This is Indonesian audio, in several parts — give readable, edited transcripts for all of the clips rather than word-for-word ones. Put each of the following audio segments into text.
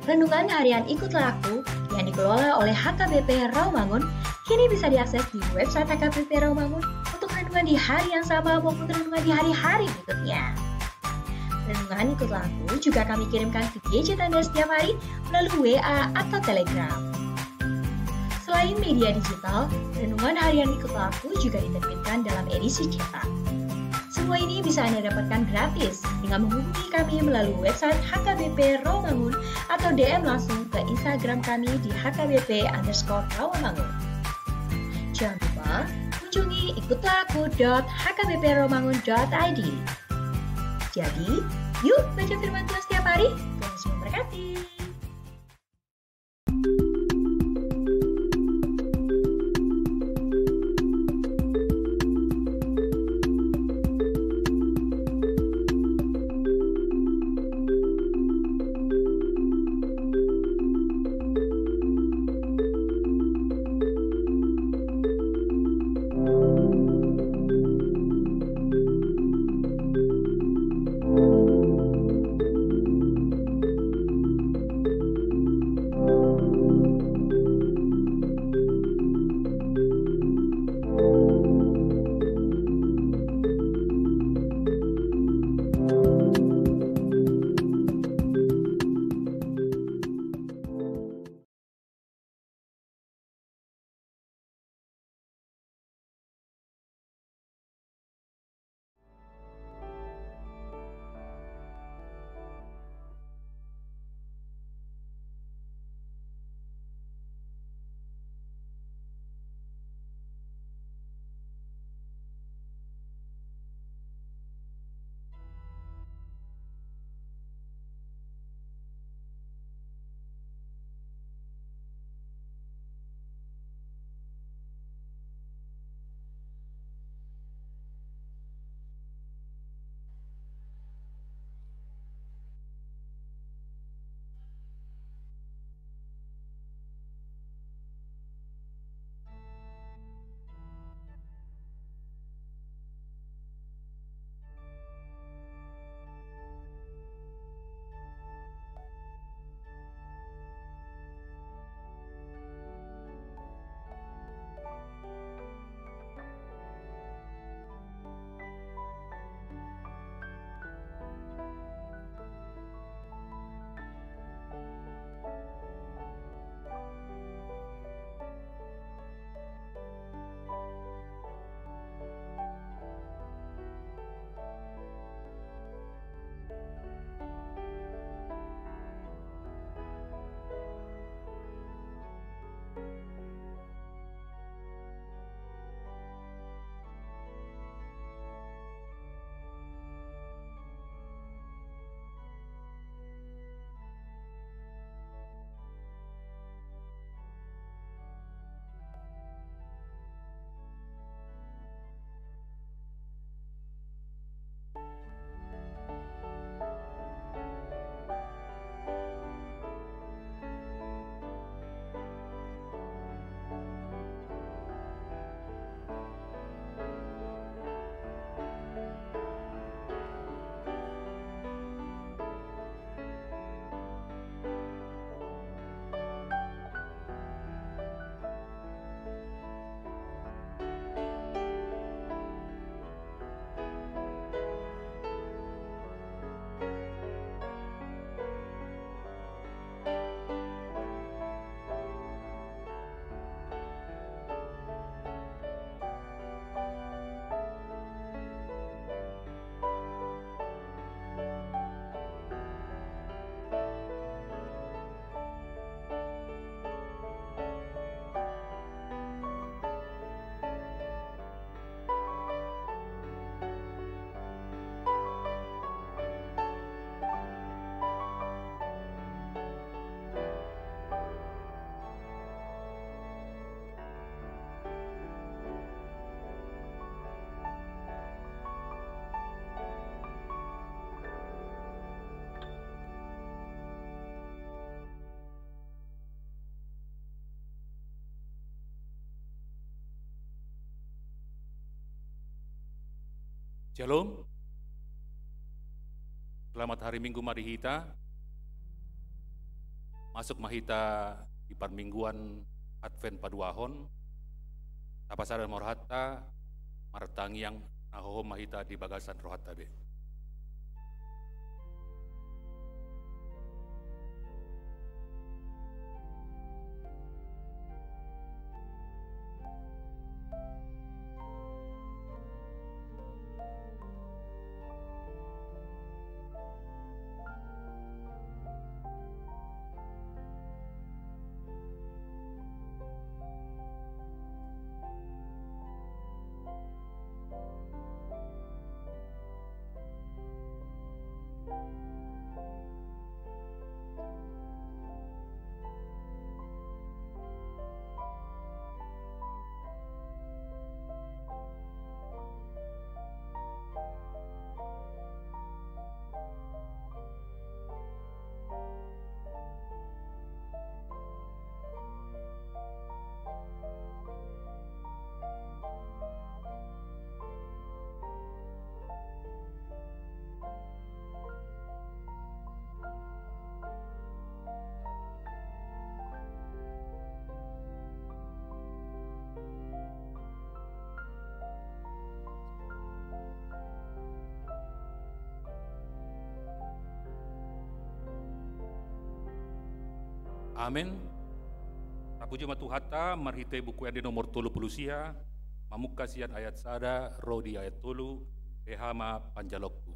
Renungan harian Ikutlah Aku yang dikelola oleh HKBP Rawamangun kini bisa diakses di website HKBP Rawamangun untuk renungan di hari yang sama maupun renungan di hari-hari berikutnya. Renungan Ikutlah Aku juga kami kirimkan ke gadget Anda setiap hari melalui WA atau Telegram. Selain media digital, renungan harian Ikutlah Aku juga diterbitkan dalam edisi cetak. Semua ini bisa Anda dapatkan gratis dengan menghubungi kami melalui website HKBP Rawamangun atau DM langsung ke Instagram kami di HKBP_Rawamangun. Jangan lupa kunjungi ikutlahku.hkbprawamangun.id. Jadi, yuk baca firman Tuhan setiap hari. Tuhan Yesus memberkati. Shalom, selamat hari Minggu Marihita. masuk mahita di parmingguan Advent Paduahon, tapasada morhatta martangiang nahoho mahita di bagasan rohatta be. Amin. Tapuji matuhata marhite buku yang di nomor 30 mamukasian ayat sada rodi ayat 30 behama panjalokku.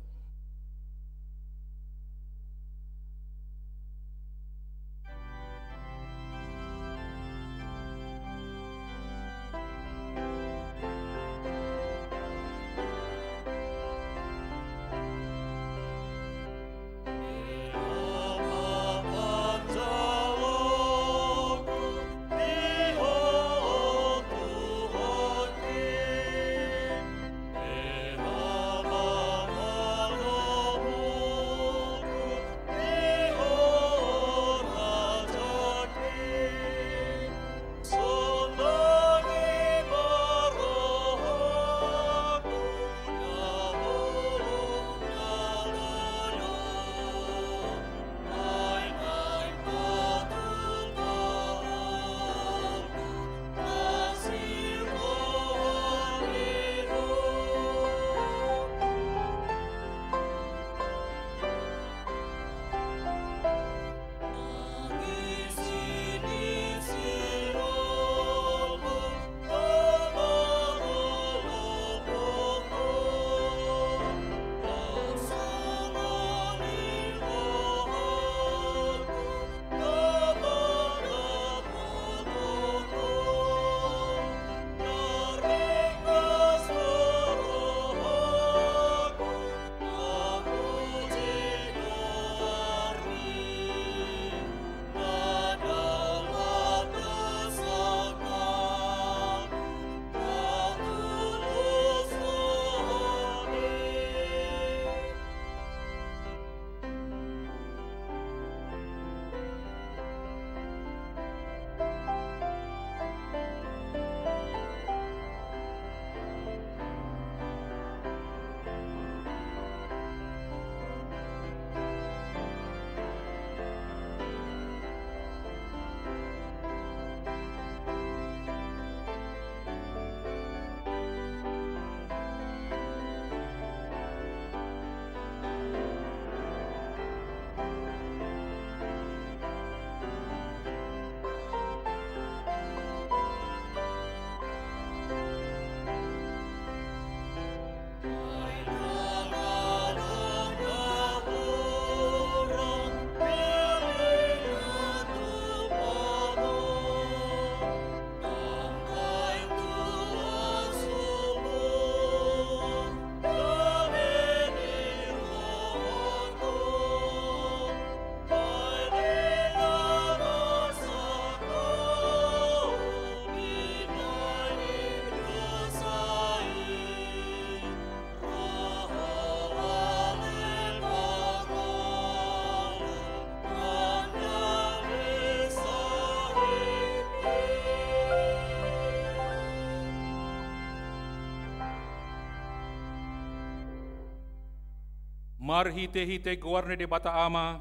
Marhite-hite guarne de bata ama,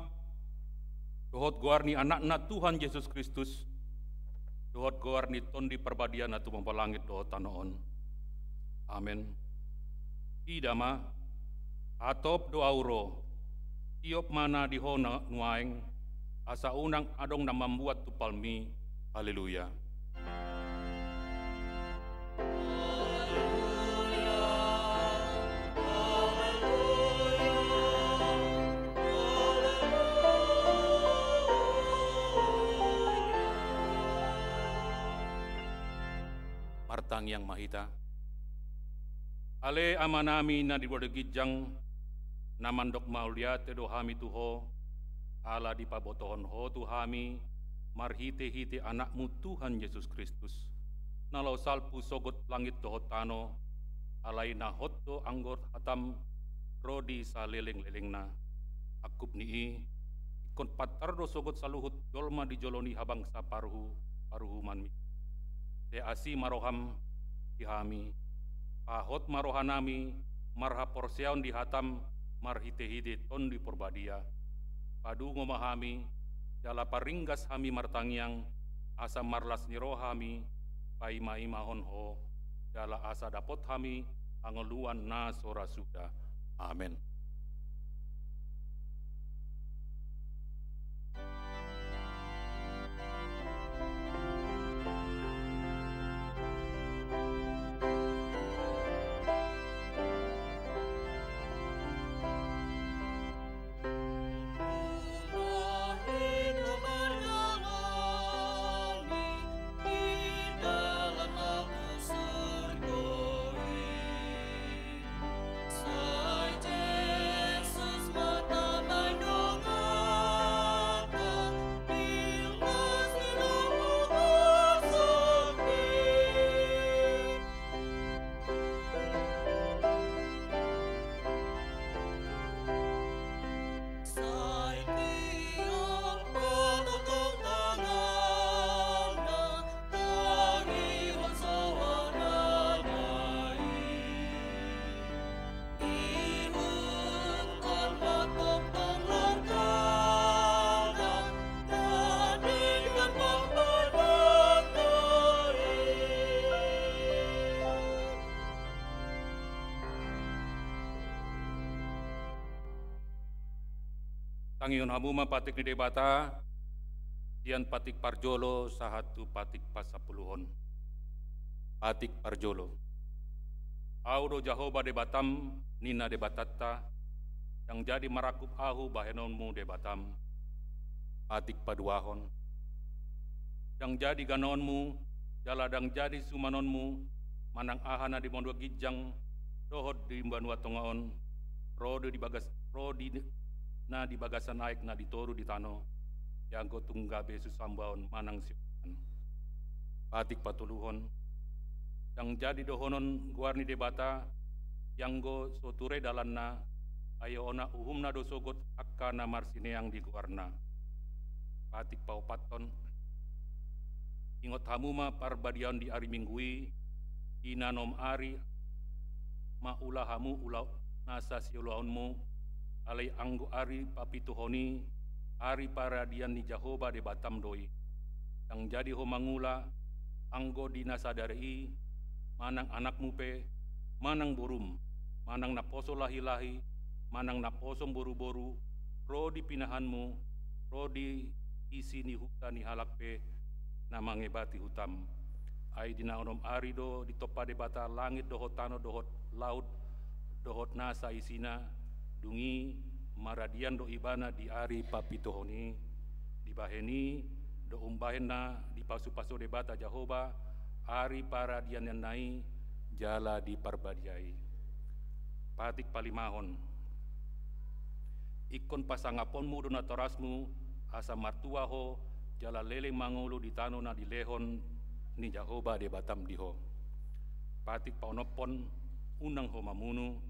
Dohot goarni anak-anak Tuhan Yesus Kristus, dohot goarni ton di perbadian atau mempalangit dohot tanoon. Amin. Idama, atop doauro, tiop mana dihona nuaeng, asa unang adong na membuat tupalmi. Haleluya. Martang yang mahita. Ale amanami na diwadagijang namandok mauliate do hami tuho, ala dipabotohon ho tuhami, marhite-hite anakmu Tuhan Yesus Kristus. Nalau salpu sogot langit dohot tano, alai na hotto anggot hatam, rodi sa leleng-leleng na. Akub nii, ikon patardo sogot saluhut jolma dijoloni habang sa paruhuman mi. Te asi maroham dihami, pahot marohanami, marha porseon dihatam, marhite-hite ton di porbadia. Padu ngomahami, jala paringgas hami martangyang, asa marlas nirohami, paima-imahon ho, jala asa dapot hami, angeluan na sora suda. Amin. Tangion hamuma patik ni debata, dian patik parjolo sahatu patik pasapuluhon. Patik parjolo. Audo Jahoba debatam nina debatatta, yang jadi marakup ahu bahenonmu debatam. Patik paduahon. Yang jadi ganonmu, jaladang jadi sumanonmu, manang ahana di mondua gijang, dohod di banua tongaon, rode di bagas, rodi na di bagasan naik na ditoru di tano, yang go tunggabe susambaon manang siukan. Patik patuluhon, yang jadi dohonon guarni debata, yang go soture dalanna, ayo ona uhumna dosogot akka na marsineang di guarna. Patik paupaton, ingot hamuma parbadian di ari minggui, inanom ari, ma ulah hamu ulah nasa siulaonmu, alai anggo ari papituhoni, ari paradian ni Jahoba de Batam doi, yang jadi homangula, anggo dinasadari, manang anakmu pe, manang burum, manang naposo lahi-lahi, manang naposo boru-boru, rodi pinahanmu, rodi isi ni hutan ni halak pe, namangebati hutam. Ai dina onom ari do ditopa de bata langit dohot tano dohot laut, dohot nasa isina, dungi maradian do ibana di ari papitohoni, di baheni do umbahena di pasu-pasu debata Jahoba, ari paradian yang nai jala di parbadiai. Patik palimahon, ikon pasangaponmu donatorasmu asa martuaho jala lele mangulu di tano na di lehon ni Jahoba de Batam diho. Patik paonopon unang ho mamunu,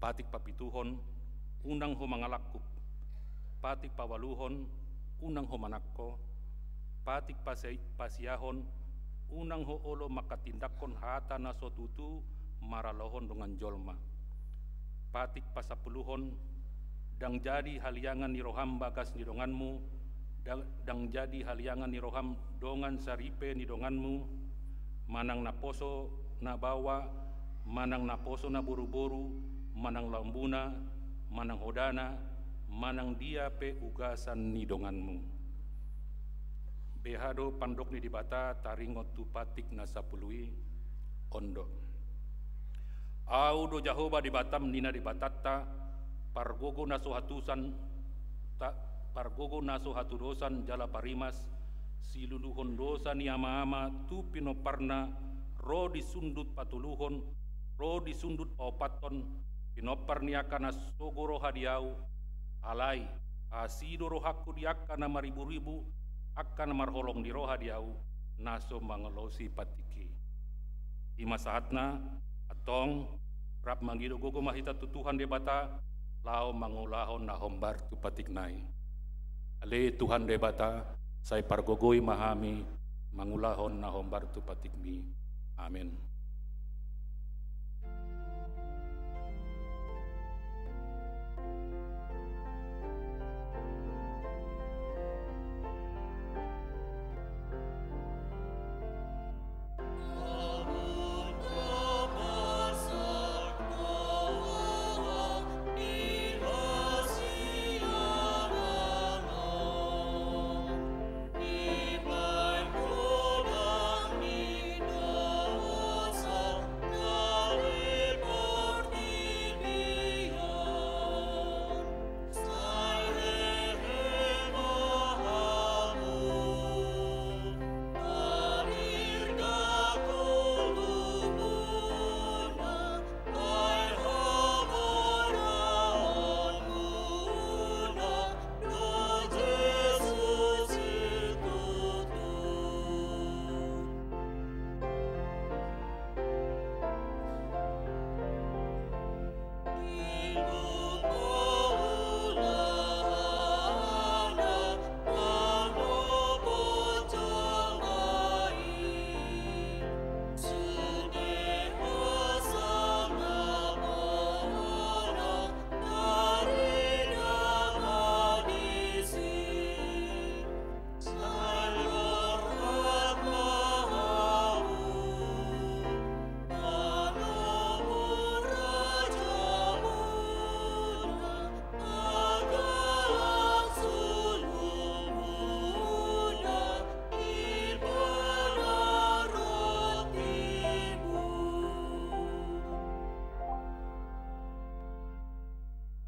patik papituhon, unang ho mangalakkup, patik pawaluhon, unang ho manakko, patik pasiahon, unang ho olo makatindakon hata na sotutu maralohon dengan jolma. Patik pasapuluhon, dang jadi haliangan ni roham bagas ni donganmu, dang jadi haliangan ni roham dongan saripe ni donganmu, manang naposo na bawa, manang naposo na buru-buru, manang lambuna, manang hodana, manang dia pe ugasan ni donganmu. Behado pandok ni dibata taringot tu patik na sapului ondo. Au do Jahoba di Batam nina di Batatta pargogo naso hatusan tak pargogo naso hatudosan jala parimas siluluhon dosa ni ama-ama tu pinoparna ro disundut patuluhon ro disundut paupaton pinopar niakana sogoro hadiau alai asido rohaku diakana maribu-ribu akan marholong di roha diau naso mangelosi patiki di masahatna atong rap mangido gogo mahita tutuhan debata lao mangulahon na hombar tu patiknai ale Tuhan debata sai pargogoi mahami mangulahon na hombar tu patikmi amin.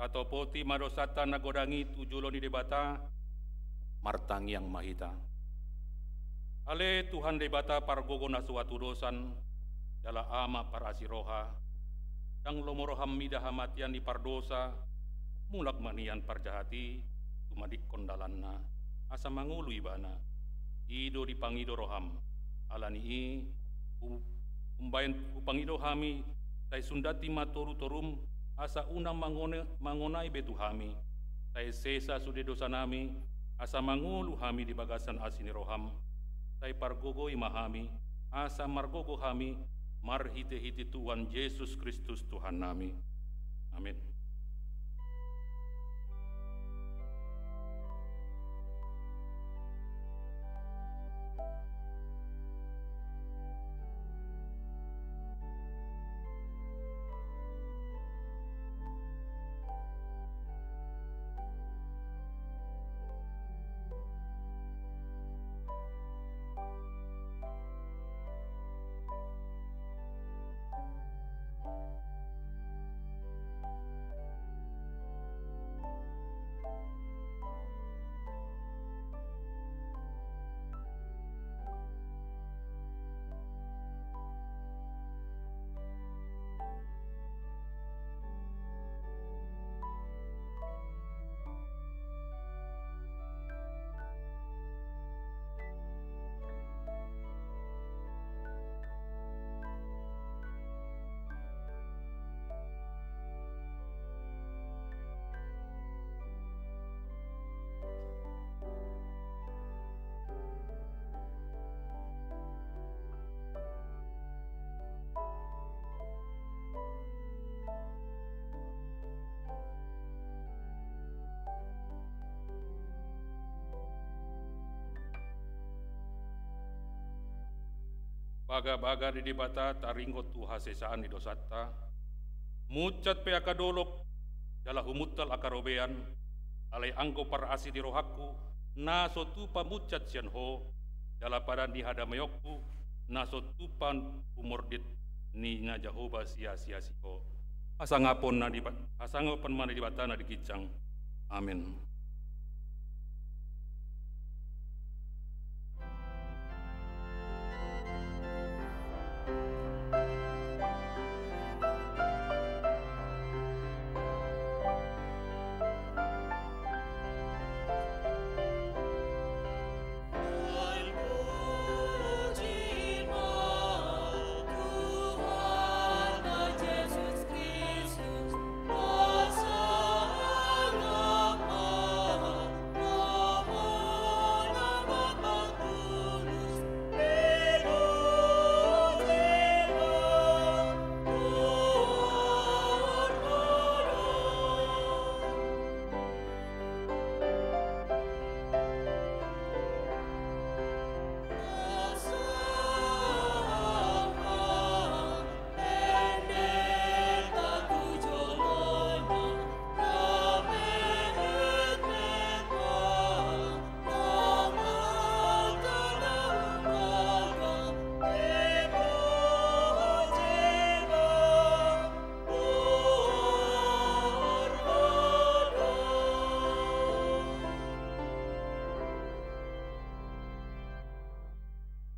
Tatopoti madosata nagodangi tujuloni debata martang yang mahita. Ale Tuhan debata pargogo na suatu dosan jala ama parasiroha dang lomoroham mida hamatian di pardosa mulak manian parjahati tumadik kondalanna asa mangulu ibana ido di pangido roham alani i umbayan upangido hami tai sundati matoru torum asa unang mangonai betu hami tai sesa sude dosa nami asa mangulu hami di bagasan asini roham tai pargogo imahami asa margogo hami marhite-hite Tuhan Yesus Kristus Tuhan nami amin. baga-baga di dibata taringot tu hasesaan di dosata, mucat pe akadolok jala humutal akarobean, alai anggo par asi di rohaku, na sotupa mucat sian ho, jala pada ni hadamayokku, na sotupan umordit ni na Jehovah sia-sia siko. Asangapon mana di batana di kicang. Amin.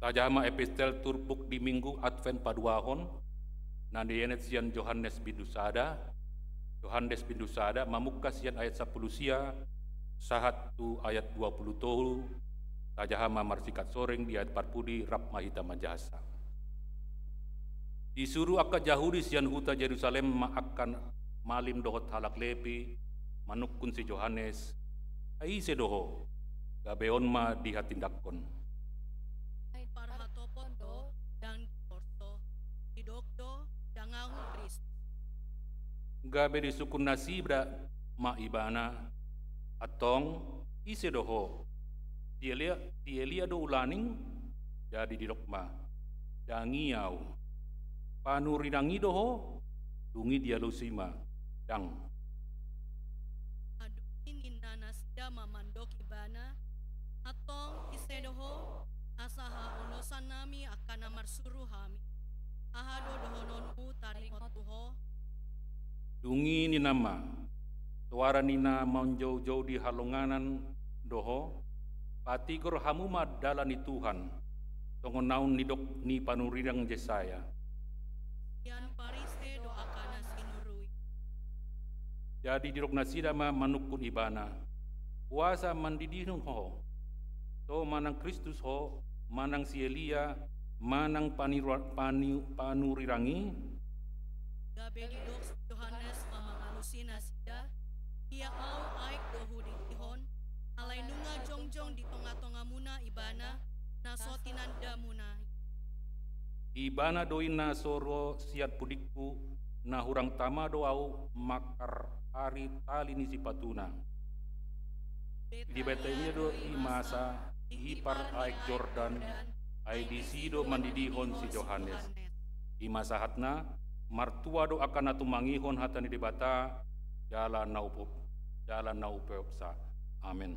Tajama epistel turbuk di minggu Advent paduahon nandiyenet sian Johannes Bindusada mamuka sian ayat 10 sia sahat tu ayat 20 tolu tajahama marsikat soreng di ayat 40 rap mahita majasa disuruh akka jahudi sian huta Jerusalem akan malim dohot halak lepi manukun si Johannes ai sedoho gabeon ma dihatindakon gabe di sukun nasibra ma ibana atong isedoho tielia do ulaning jadi di dokma dangiau panuridangi doho dungi dia lusima dang aduni ninna nasida mamandok ibana atong isedoho asaha unosan nami akan namar suruh hami ahado dohononmu tarikot tuho dungi ni nama suara nina monjau-jau di halonganan doho patigor hamuma dalani Tuhan tongon naun nidok ni panurirang Jesaya yan parise doakana sinurui jadi dirok nasida ma manukun ibana puasa mandidihun ho so manang Kristus ho manang si Elia manang panurirangi gabe didok Yohanes mamangalusina sida ia au aik dohu di tihon alai nunga jongjong di tonga-tonga muna ibana nasotinanda muna ibana doina soro siat pudikku na hurang tama doau makar hari tali ni sipatuna di betanya do imasa ipar aik Jordan ai disido mandidihon si Johannes imasa hatna martua do akan atu mangihon hatani debata jalan naupepsa amin.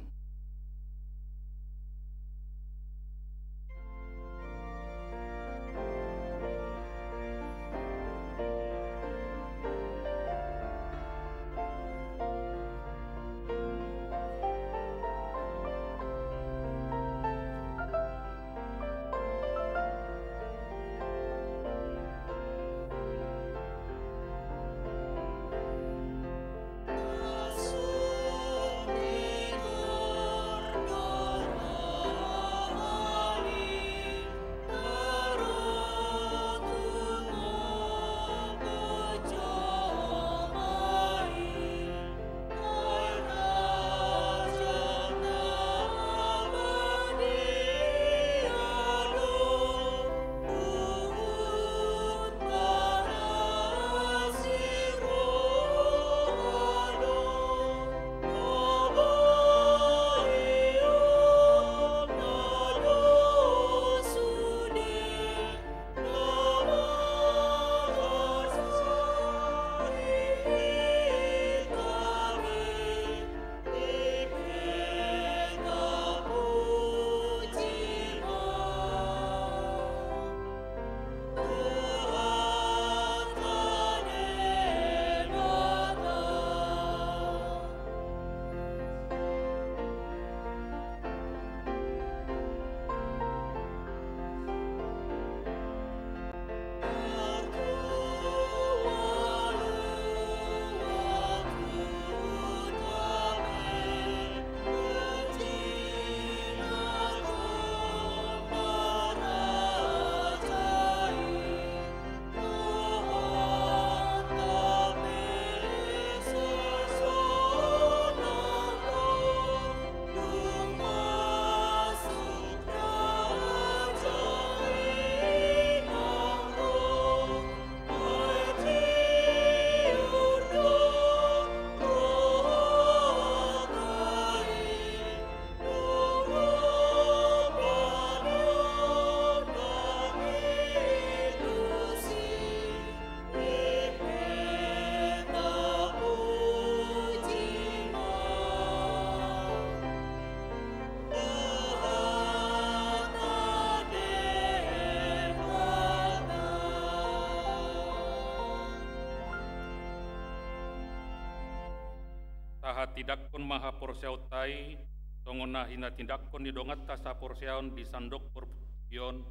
tidak kon maha porsiautai tongona hina tindak kon didongat tasa porsiaun di sandok porpion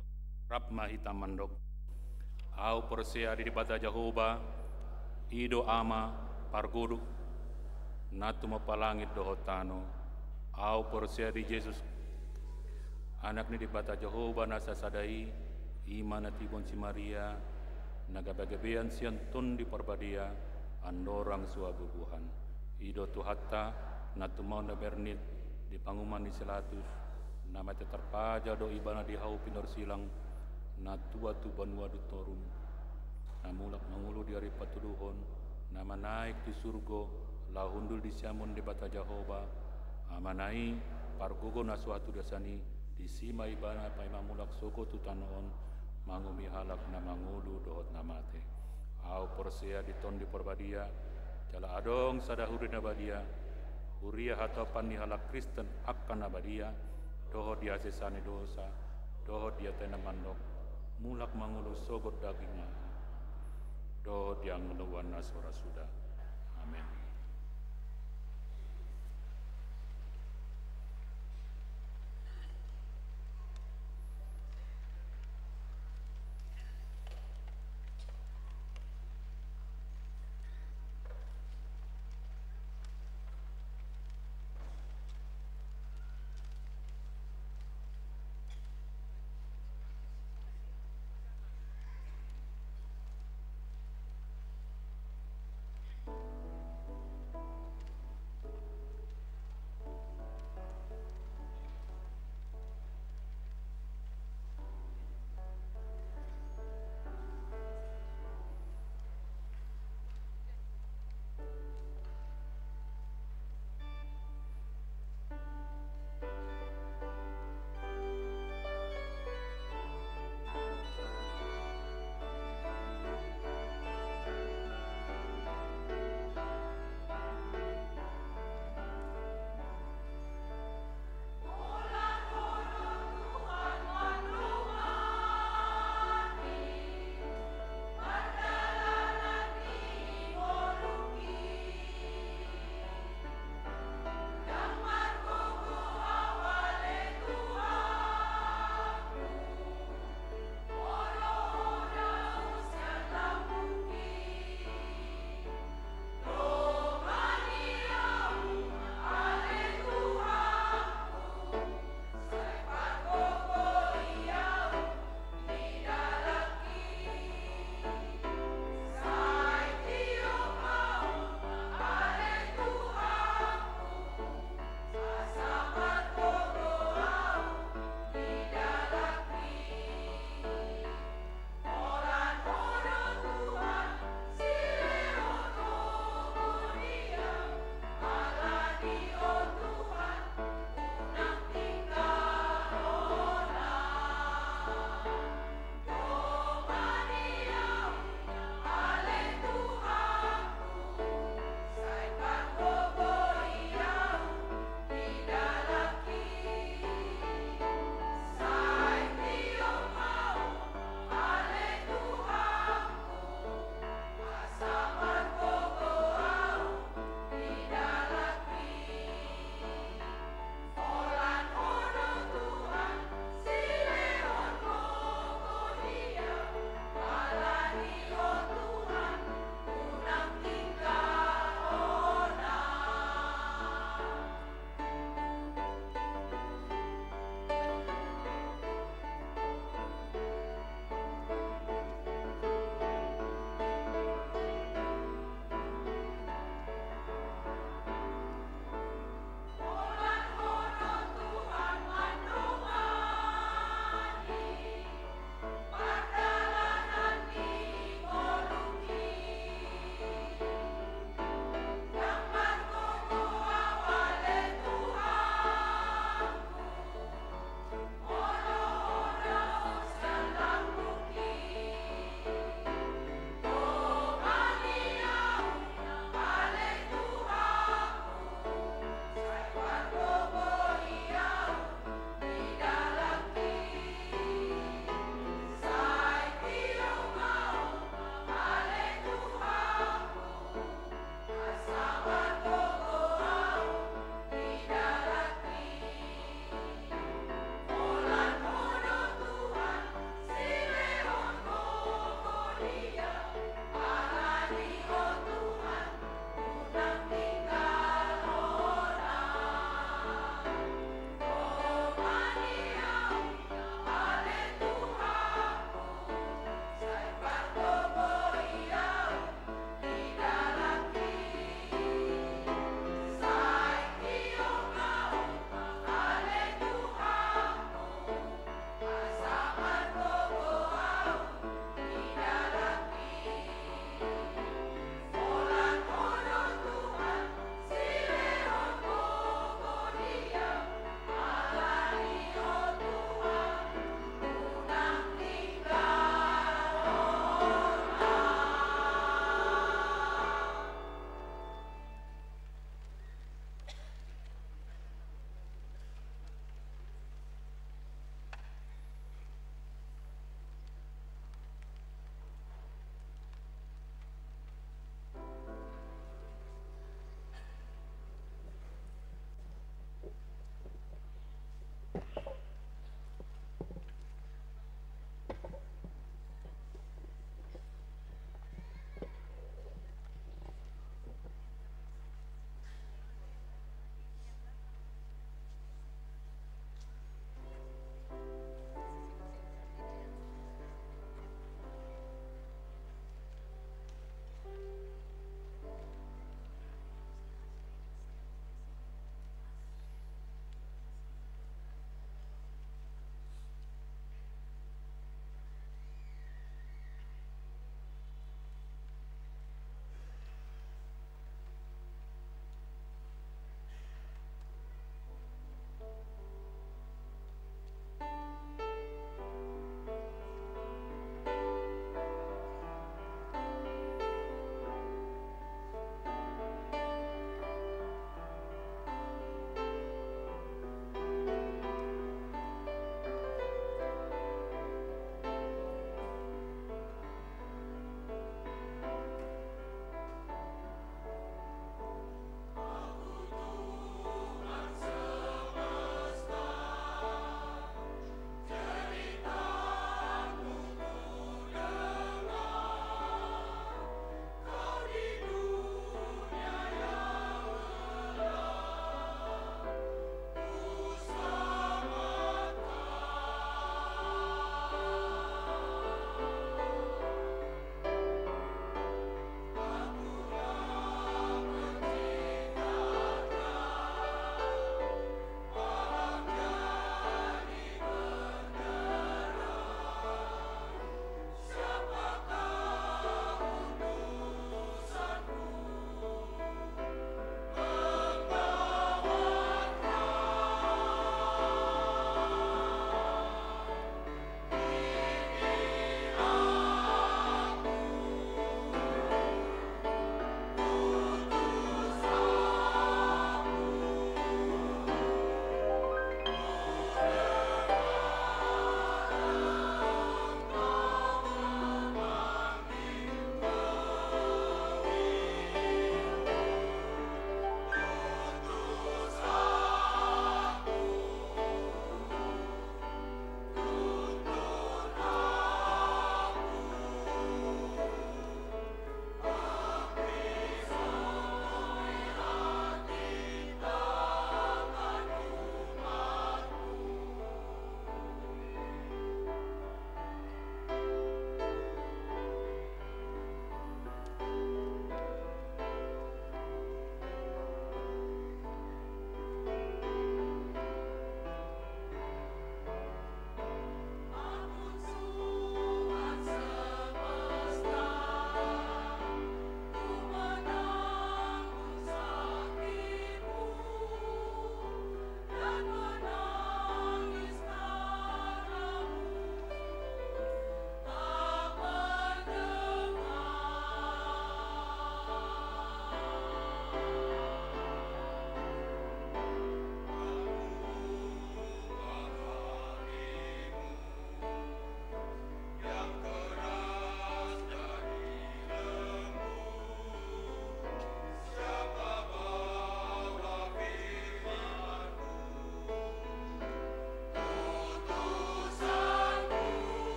rab mahita mandok. Au porsia di bata Jehovah ido ama pargudu natu mapalangit dohotano. Au porsia di Yesus anak ni di bata Jehovah nasa sadai imana tibon si Maria nagabagabean sian tun di parbadia andorang suabubuhan ido tuhatta natu mau na bernit di panguman di selatus nama terpaja do ibana di hau pinor silang natua tu banua du torum namulak mangulu di hari patuluhon nama naik di surgo lahundul di siamun di bata Jehovah amanai pargogo nasuatu dasani di sima ibana paima mulak soko tu tanoon mangumi halak na mangulu dohot namate au porsia di ton di porbadia jala adong sadahuri nabadia Huria hatapan ni halak Kristen akan nabadia doho dia sesane dosa doho dia tena mandok mulak mangulu sogot dagingna doho dia ngeluan nasora sudah amin.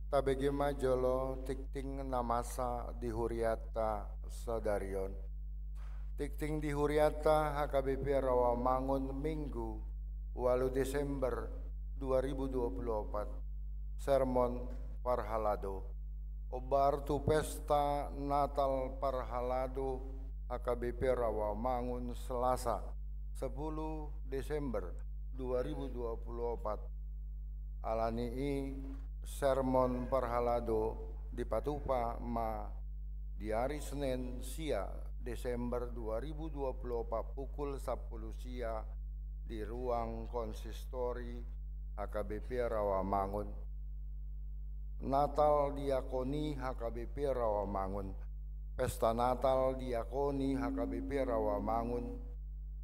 tabege majolo tikting namasa dihuriata sadarion. Tikting dihuriata HKBP Rawamangun Minggu 8 Desember 2024. Sermon Parhalado. Obar tu pesta Natal Parhalado HKBP Rawamangun Selasa 10 Desember 2024. Alani sermon Parhalado di Patupa di hari Senin sia Desember 2024 pukul 10 sia di ruang konsistori HKBP Rawamangun. Natal Diakoni HKBP Rawamangun. Pesta Natal Diakoni HKBP Rawamangun.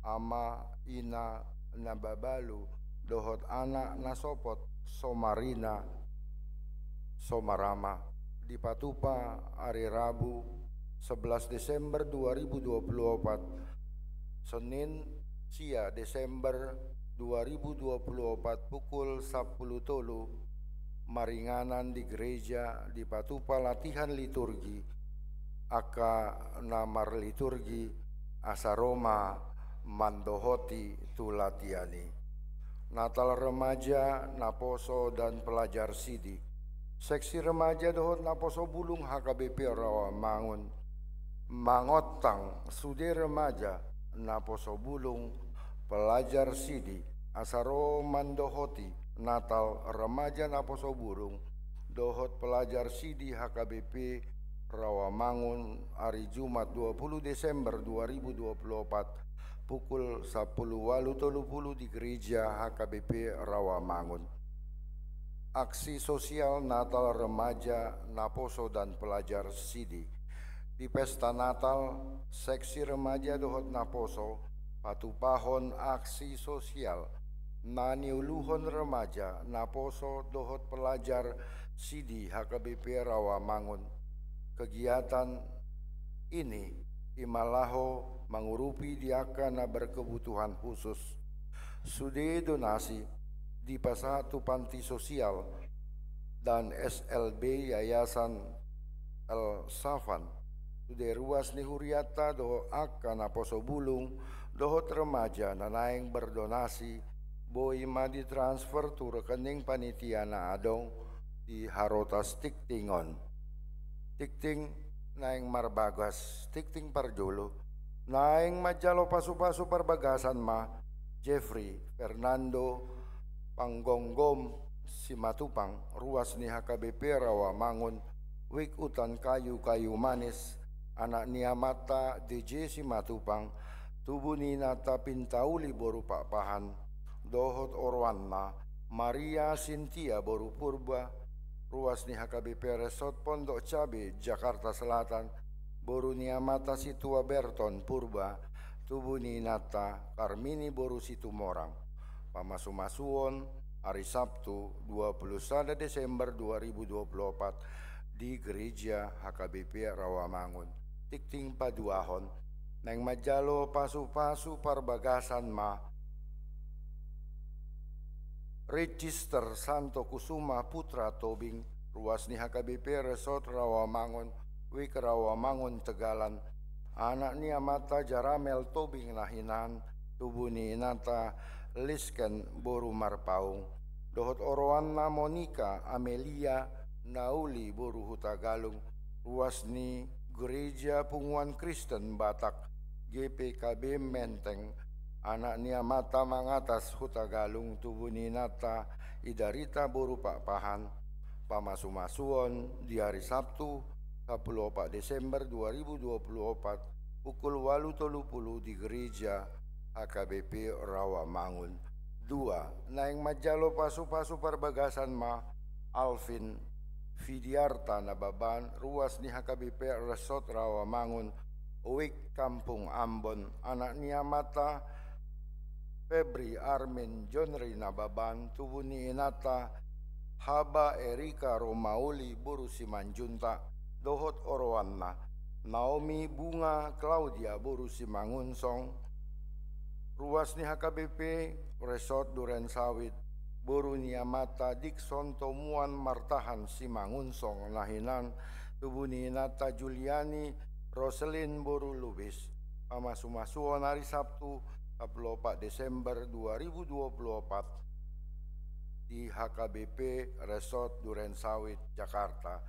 Ama ina nababalu dohot anak nasopot somarina somarama di Patupa hari Rabu 11 Desember 2024. Senin sia Desember 2024 pukul 10 tolu maringanan di gereja di Patupa latihan liturgi aka namar liturgi asaroma mandohoti tulatiani. Natal remaja Naposo dan pelajar Sidi. Seksi remaja dohot Naposo Bulung HKBP Rawamangun. Mangotang Sude remaja Naposo Bulung pelajar Sidi. Asaro mandohoti Natal remaja Naposo Bulung dohot pelajar Sidi HKBP Rawamangun hari Jumat 20 Desember 2024 pukul 10.30 di gereja HKBP Rawamangun. Aksi sosial Natal remaja Naposo dan pelajar Sidi. Di pesta Natal, seksi remaja dohot Naposo patupahon aksi sosial naniuluhon remaja Naposo dohot pelajar Sidi HKBP Rawamangun. Kegiatan ini imalaho mengurupi diakana berkebutuhan khusus. Sude donasi di pasatu panti sosial dan SLB Yayasan El Safan. Sude ruas ni huriata doho akan Naposo Bulung dohot remaja nanaing berdonasi boi madi transfer tu rekening panitia na adong di Harotas Tiktingon. Tikting naing marbagas tikting parjolo naing majalo pasu-pasu perbagasan Jeffrey Fernando Panggonggom Simatupang ruas ni HKBP Rawamangun wik utan kayu-kayu manis anak niamata DJ Simatupang tubuh ni nata pintauli boru papahan dohot orwanna Maria Cynthia boru purba ruas ni HKBP Resort Pondok Cabe Jakarta Selatan boru niamata situa Berton purba tubuh ni nata Karmini boru situ Morang pamasumasuon hari Sabtu 21 Desember 2024 di gereja HKBP Rawamangun. Tikting paduahon nang majalo pasu-pasu parbagasan Register Santo Kusuma Putra Tobing ruas ni HKBP Resort Rawamangun wik Rawamangun Tegalan anak ni amata Jaramel Tobing nahinan tubuh ni nata Lisken boru Marpaung dohot oroanna Monica Amelia Nauli boru Hutagalung ruas ni Gereja Punguan Kristen Batak GPKB Menteng anak nia mata mangatas Hutagalung tubuh ni nata idarita boru papahan pamasumasuon di hari Sabtu 14 Desember 2024 pukul 8.30 di gereja HKBP Rawamangun. 2. Naing majalo pasu-pasu perbagasan Alvin Fidiarta Nababan ruas ni HKBP Resort Rawamangun uwik Kampung Ambon anak nia mata Febri Armin Jonri Nababan tubuh ni inata Haba Erika Romauli boru Simanjunta dohot orowanna Naomi Bunga Claudia boru Simangunsong ruas ni HKBP Resort Duren Sawit boru niamata Dikson Tomuan Martahan Simangunsong Lahinan tubuni Nata Juliani Roselin boru Lubis pamasumasuon hari Sabtu 24 Desember 2024 di HKBP Resort Duren Sawit Jakarta.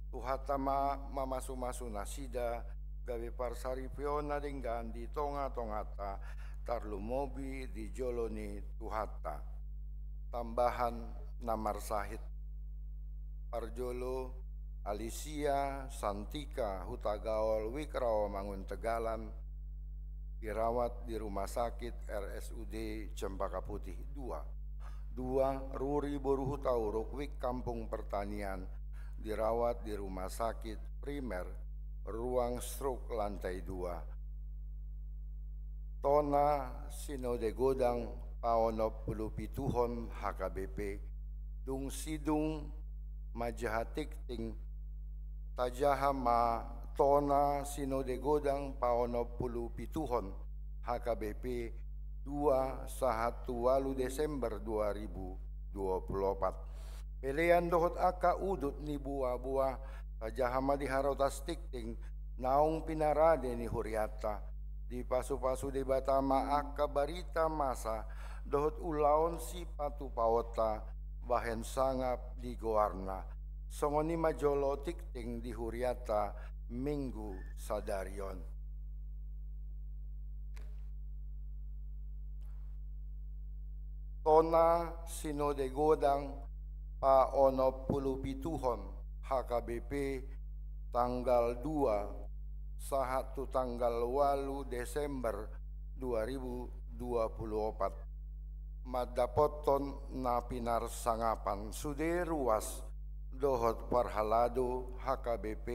Tuhatama mamasumasu nasida gawe parsari piona denggan di tonga-tongata tarlumobi di joloni tuhata. Tambahan namar sahid Parjolo Alicia Santika Hutagaol Wikrawa Mangun Tegalan dirawat di Rumah Sakit RSUD Cempaka Putih 2. Ruri Boruhu Tauruk Wik Kampung Pertanian dirawat di Rumah Sakit Primer Ruang Stroke Lantai 2. Tona Sinode Godang Paonop Pulupituhon HKBP Dung Sidung Majahatik Ting Tajahama Tona Sinode Godang Paonop Pulupituhon HKBP 2/1 Desember 2024. Pelean dohot aka udut ni buah-buah Tajahama di harotas tikting naung pinarade ni huriata di pasu-pasu di batama aka barita masa dohot ulaon si patu pawota bahen sangap di goarna songoni majolo tikting di huriata minggu sadarion. Tona Sinode Godang Paonop Pulupituhon HKBP tanggal 2/1 tanggal 8 Desember 2024. Madapoton na pinar sangapan sude ruas dohot parhalado HKBP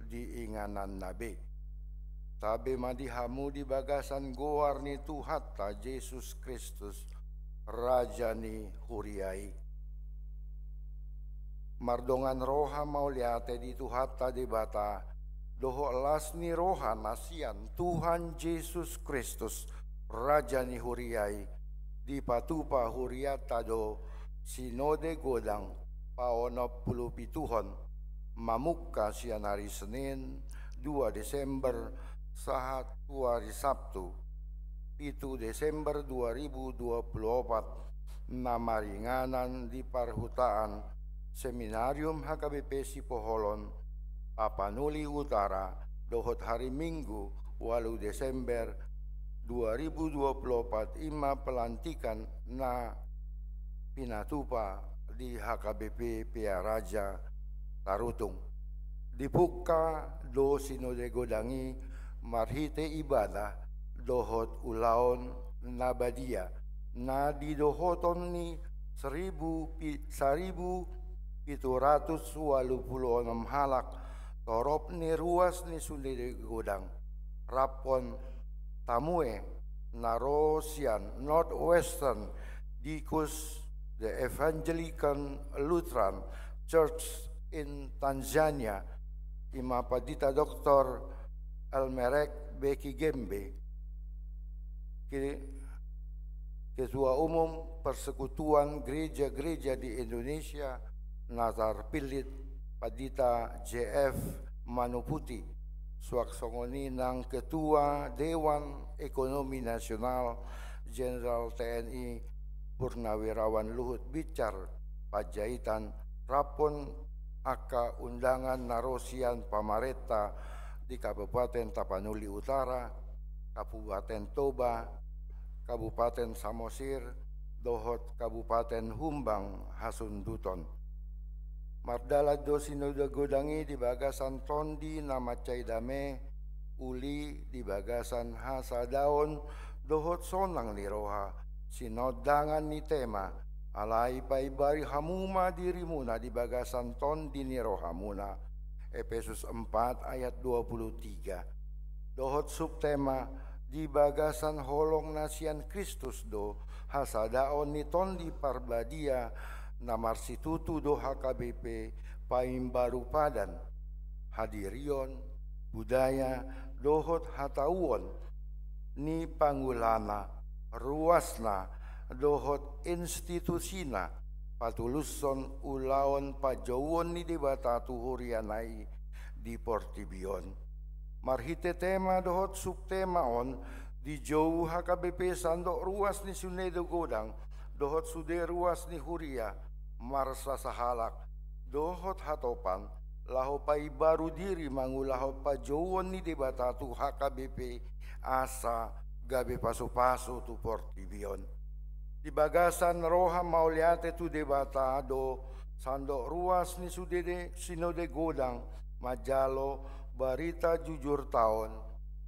di inganan nabe. Tabe madihamu di bagasan goar ni Tuhatta Yesus Kristus Raja ni huriai. Mardongan roha mauliate di Tuhatta di bata doho las ni roha nasian Tuhan Yesus Kristus Raja ni huriai di patupa huriata do Sinode Godang Paonop Pulupituhon mamukka sian hari Senin 2 Desember sahat hari Sabtu 7 Desember 2024 namaringanan di Parhutaan Seminarium HKBP Sipoholon Tapanuli Utara dohot hari Minggu 8 Desember 2024 ima pelantikan na pinatupa di HKBP Pia Raja Tarutung. Dibuka do Sinode Godangi marhite ibadah dohot ulaon nabadia na didohoton ni 1.786 halak torop ni ruas ni Sinode Godang rapon Tamue Narosian Northwestern Dikus the Evangelical Lutheran Church in Tanzania Imapadita Dr. Elmerek Beki Gembe Ketua Umum Persekutuan Gereja-Gereja di Indonesia Nazar Pilit Padita JF Manuputi Swaksongoni ng Ketua Dewan Ekonomi Nasional Jenderal TNI Purnawirawan Luhut Bicar Pajaitan Rapon aka undangan narosian pamareta di Kabupaten Tapanuli Utara, Kabupaten Toba, Kabupaten Samosir, dohot Kabupaten Humbang Hasunduton. Mardala do Sinode Godangi di bagasan Tondi nama Caidame, Uli di bagasan Hasadaon, dohot sonang ni roha, sinodangan ni tema, alai paibari hamuma dirimuna di bagasan Tondi ni roha muna, Efesus 4 ayat 23. Dohot subtema, di bagasan holong nasian Kristus do, Hasadaon ni Tondi parbadia, Namar situtu do HKBP Paimbaru Padan Hadirion budaya dohot hatauon ni pangulana ruasna dohot institusina patuluson ulaon pajauon ni debata tuhurianai di Portibion. Marhite tema dohot subtema on di jauh HKBP sandok ruas ni Sunedo Godang dohot sude ruas ni Huria marsa sahalak dohot hatopan laho pai baru diri mangulaho pajauon ni debata tu HKBP asa gabe paso-paso tu Portibion. Di bagasan roha mauliate tu debata do sandok ruas ni sudede Sinode Godang majalo berita jujur tahun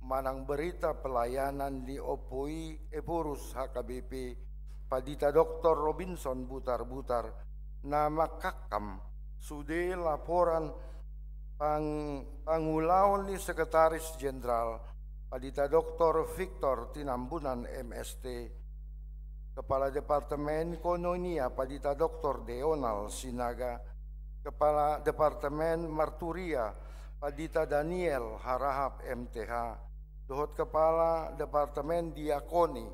manang berita pelayanan di opoi Eporus HKBP padita Dr. Robinson butar-butar nama kakam sude laporan pangulaon ni Sekretaris Jenderal Padita Dr. Victor Tinambunan MST, Kepala Departemen Kononia Padita Dr. Deonal Sinaga, Kepala Departemen Marturia Padita Daniel Harahap MTH, dohot Kepala Departemen Diakoni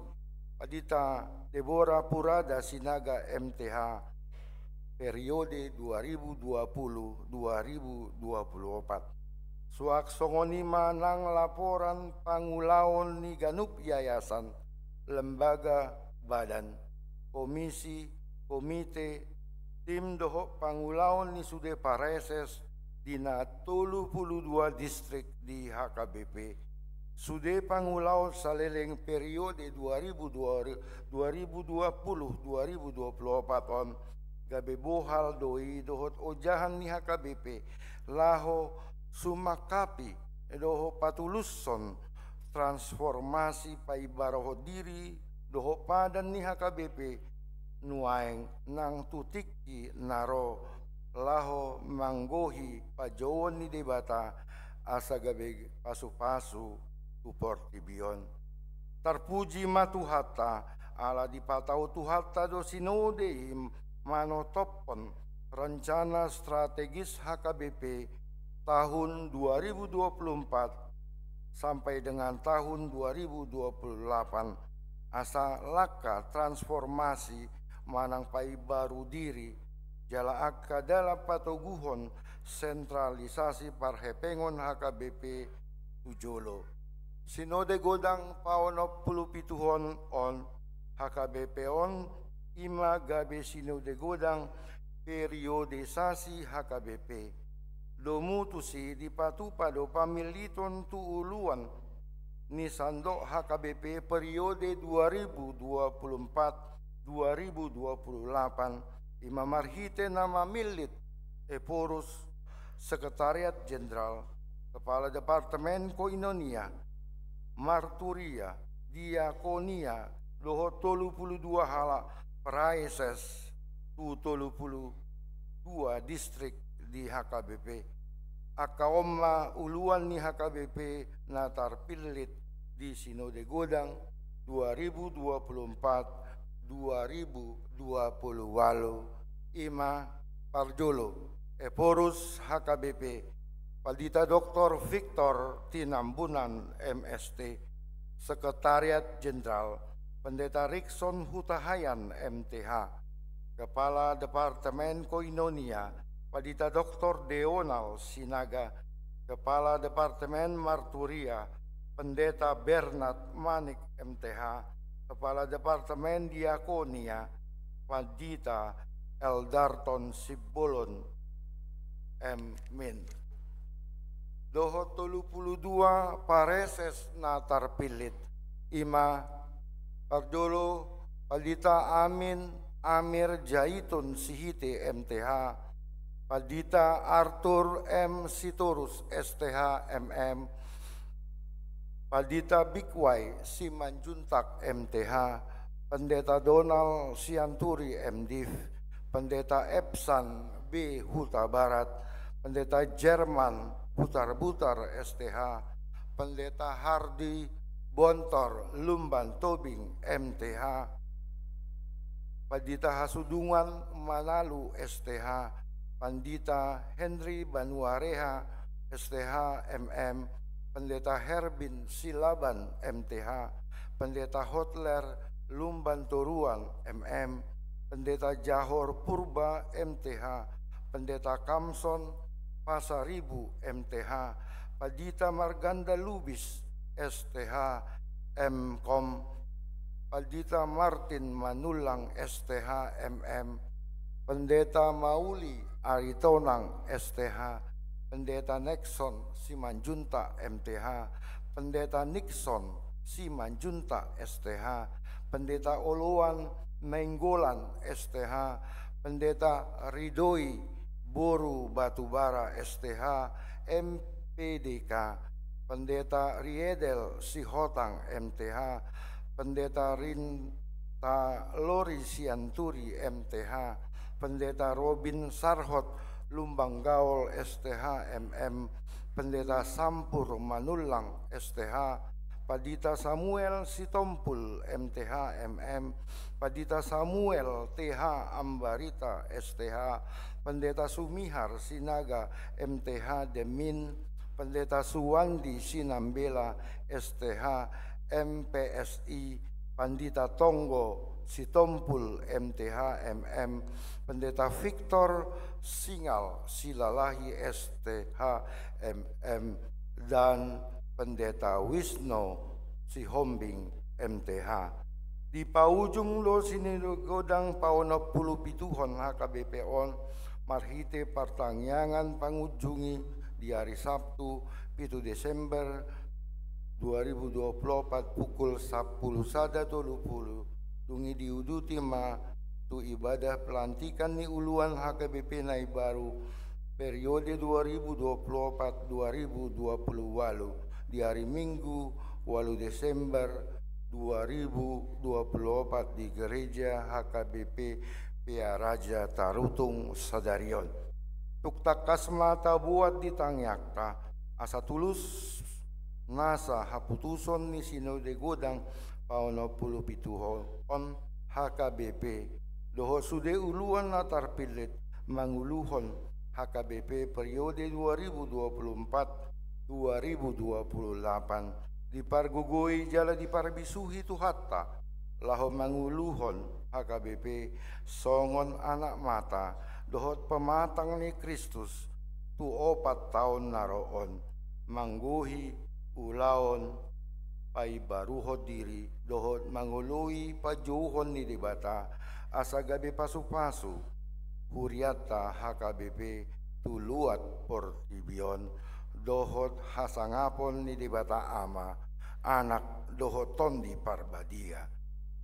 Padita Deborah Purada Sinaga MTH, periode 2020-2024. Suak songoni manang laporan pangulaon ni ganup yayasan, lembaga, badan, komisi, komite, tim dohok pangulaon ni sude pareses dina 32 distrik di HKBP. Sude pangulaon saleleng periode 2020-2024 on gabe bohal doi dohot ojahan ni HKBP laho sumakapi doho patuluson transformasi paibaroho diri doho padan ni HKBP nuaeng nang tutiki naro laho manggohi pajauan ni debata asa gabe pasu-pasu tu Portibion. Terpuji matuhata ala dipatau tuhata do sinode manotopon rencana strategis HKBP tahun 2024 sampai dengan tahun 2028 asa laka transformasi manang pai baru diri jala akka dalam patoguhon sentralisasi parhepengon HKBP tujolo. Sinode Godang paonop pulupituhon on HKBP on ima gabe Sinode Godang periodisasi HKBP. Domutusi di patupado pamiliton tuuluan ni sandok HKBP periode 2024-2028 imamarhite nama milit Eporus Sekretariat Jenderal Kepala Departemen Koinonia Marturia Diakonia doho 32 hala praeses tu 32 distrik di HKBP. Akaomma uluan ni HKBP na tarpilit di Sinode Godang 2024-2028 ima Parjolo Eporus HKBP Padita Dr. Victor Tinambunan MST Sekretariat Jenderal Pendeta Rickson Hutahayan MTH Kepala Departemen Koinonia Padita Dr. Deonal Sinaga, Kepala Departemen Marturia, Pendeta Bernard Manik MTH, Kepala Departemen Diakonia, Padita Eldarton Sibolon M. Min. Doho 32 pareses na tarpilit, ima Pardolo Padita Amin Amir Jaitun Sihite MTH, Padita Arthur M. Sitorus STH MM, Padita Bikway Simanjuntak MTH, Pendeta Donald Sianturi MDiv, Pendeta Epsan B. Huta Barat, Pendeta Jerman Butar-Butar STH, Pendeta Hardi Bontor Lumban Tobing MTH, Padita Hasudungan Manalu STH, Pandita Henry Banuareha STH MM, Pendeta Herbin Silaban MTH, Pendeta Hotler Lumban Toruan MM, Pendeta Jahor Purba MTH, Pendeta Kamson Pasaribu MTH, Padita Marganda Lubis STH MKom, Padita Martin Manulang STH MM, Pendeta Mauli Aritonang STH, Pendeta Nexon Simanjunta MTH, Pendeta Nixon Simanjunta STH, Pendeta Oluan Nainggolan STH, Pendeta Ridoi Boru Batubara STH MPDK, Pendeta Riedel Sihotang MTH, Pendeta Rinta Lori Sianturi MTH, Pendeta Robin Sarhot Lumbang Gaul STH MM, Pendeta Sampur Manulang STH, Padita Samuel Sitompul MTH MM, Padita Samuel TH Ambarita STH, Pendeta Sumihar Sinaga MTH Demin, Pendeta Suwandi Sinambela STH MPSI, Pandita Tonggo Sitompul MTH MM, Pendeta Victor Singal Silalahi STH MM, dan Pendeta Wisno Sihombing MTH. Di paujung lo sinigodang pauno puluh pituhon HKBP on marhite partangyangan pangujungi di hari Sabtu 7 Desember 2024 pukul 10.30 dungi diuduti ma tu ibadah pelantikan ni uluan HKBP Nai Baru periode 2024-2028 di hari Minggu 8 Desember 2024 di Gereja HKBP Pia Raja Tarutung Sadarion. Tuktak kasmata buat ditangyakta asa tulus nasa haputuson ni Sinode Godang pauno puluh pituhon HKBP doho sude uluan latar pilit manguluhon HKBP periode 2024-2028 dipargugoi jala diparbisuhi tu hatta laho manguluhon HKBP songon anak mata dohot pematang ni Kristus tu 4 tahun naroon mangguhi ulaon pai baruhot diri dohot mangului pajuhon ni dibata asa gabi pasu-pasu huriata HKBP tuluat portibion dohot hasangapon ni dibata ama anak dohot tondi parbadia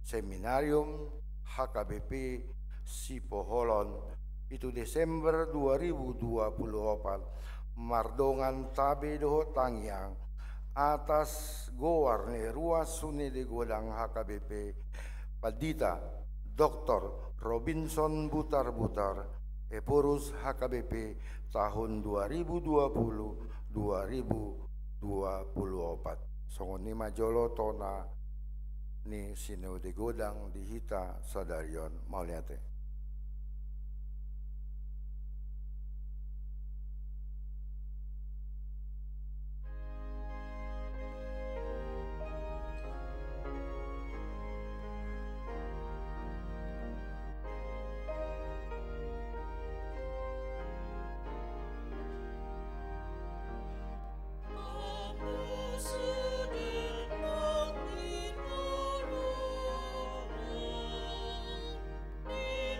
seminarium HKBP Sipoholon itu Desember 2024 mardongan tabe dohot tangyang atas goar ni ruas suni di godang HKBP Padita Dr. Robinson Butar-Butar Epurus HKBP tahun 2020-2024 songon ni majolo tona ni Sinode Godang dihita Sadarion mauliate. Di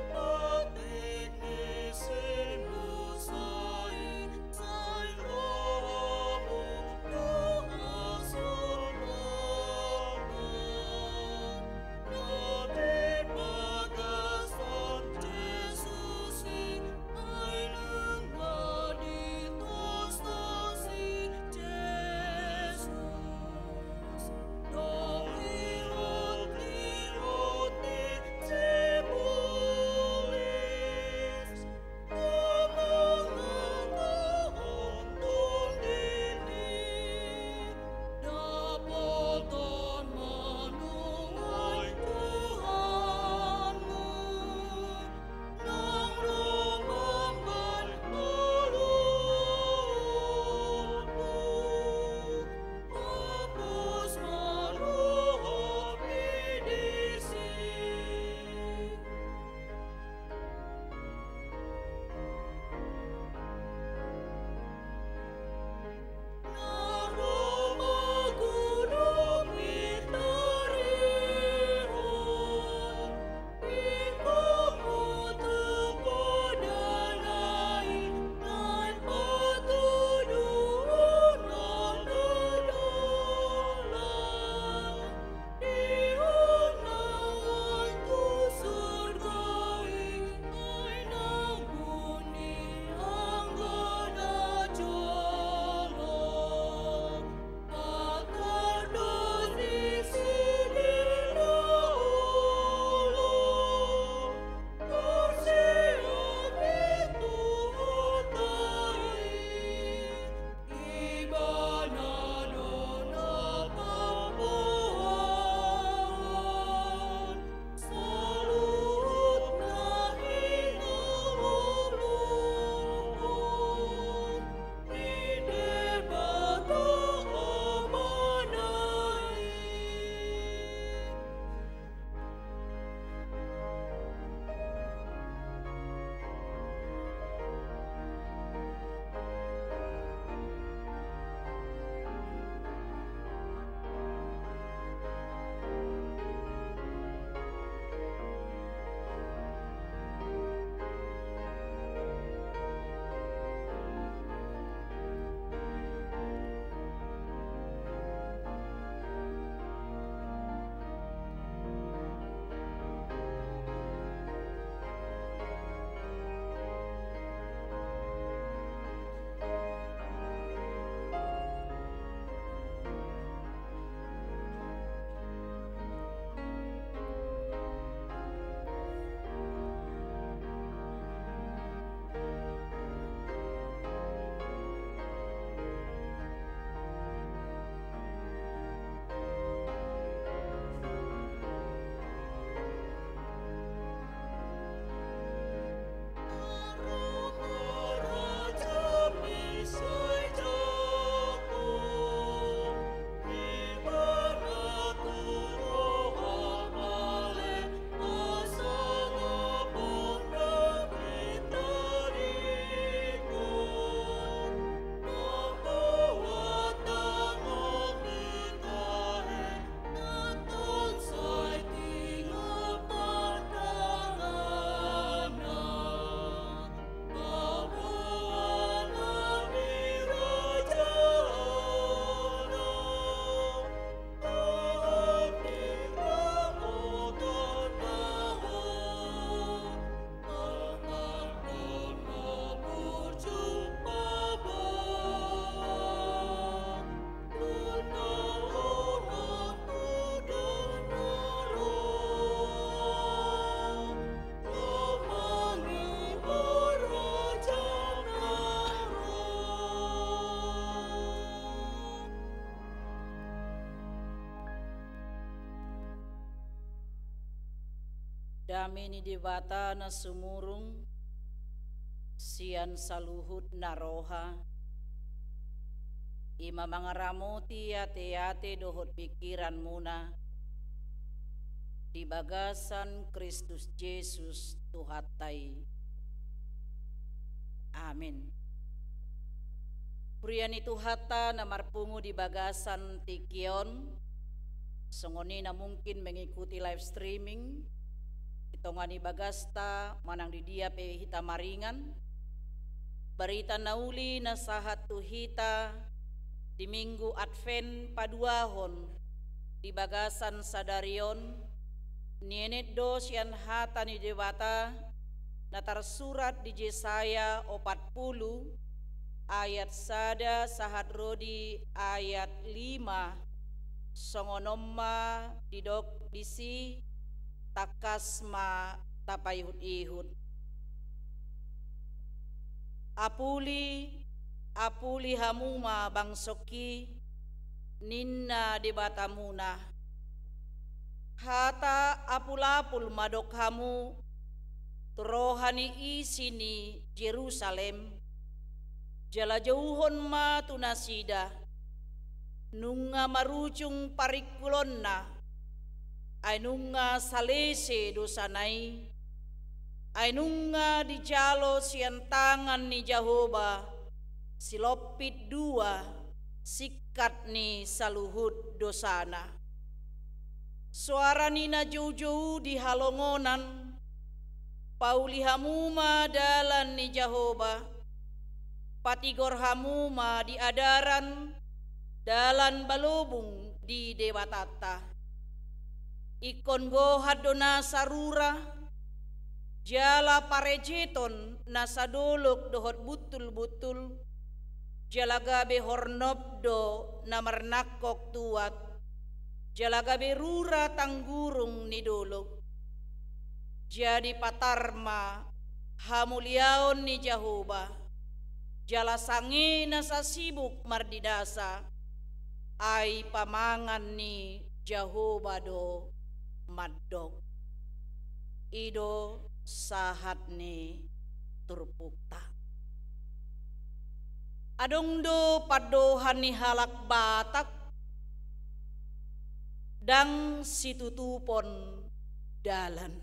dami ni dibata na sumurung sian saluhut naroha ima mangaramoti ate-ate dohot pikiran muna di bagasan Kristus Yesus Tuhatai. Amin. Puriani Tuhata na marpungu di bagasan tikion songoni na mungkin mengikuti live streaming itongani bagasta manang di dia pe hita maringan berita nauli na sahat tuhita di minggu Advent paduahon di bagasan sadarion nienet dos yan hata ni dewata na tersurat di Yesaya 40 ayat sada sahat rodi ayat 5 songonomma didok disi takasma tapayhut-ihut apuli hamuma bangsoki ninna debatamuna hata apul-apul madok hamu turohani isini Jerusalem jala jauhon ma tunasida nunga marucung parikulonna ay nunga salese dosanay ay nunga di jalo siyan tangan ni Jehovah silopit dua sikat ni saluhut dosana suara ni na jauh-jauh di halongonan pauli hamuma dalan ni Jehovah patigor hamuma di adaran dalan balubung di dewatata ikon gohad dona sarura jala parejeton nasadolok dohot butul-butul jalagabe hornobdo namarnakok tuat jalagabe rura tanggurung ni dolok jadi patarma hamuliaon ni Jehovah jala sangi nasa sibuk mardidasa ay pamangan ni Jehovah do maddok ido sahat ni turpukta adong do padohan ni halak batak dang situtupon dalan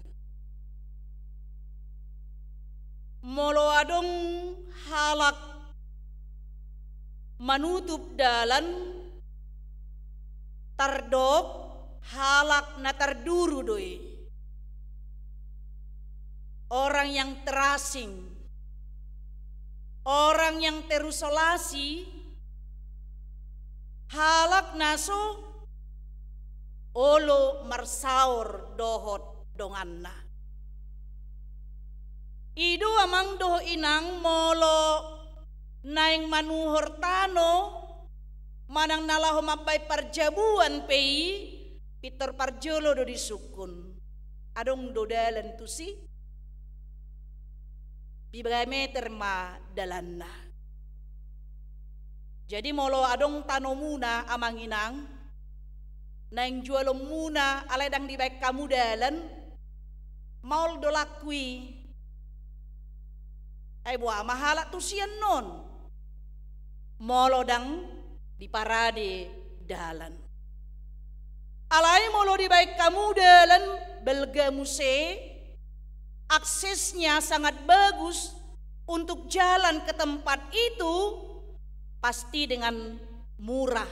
molo adong halak manutup dalan tardok halak na tarduru doi orang yang terasing orang yang terisolasi halak naso olo marsaur dohot donganna idu amang doho inang molo naing manuhor tano manang nalaho mapay parjabuan pei Peter parjolo do disukun adong do dalan tu si bibameter ma dalanna jadi molo adong tano muna amang inang naing jualom muna alay dang di baik kamu dalan maul do lakwi ay buah mahala tu sian non molo dang di parade dalan alai molo di baik kamu dalan belga muse aksesnya sangat bagus untuk jalan ke tempat itu pasti dengan murah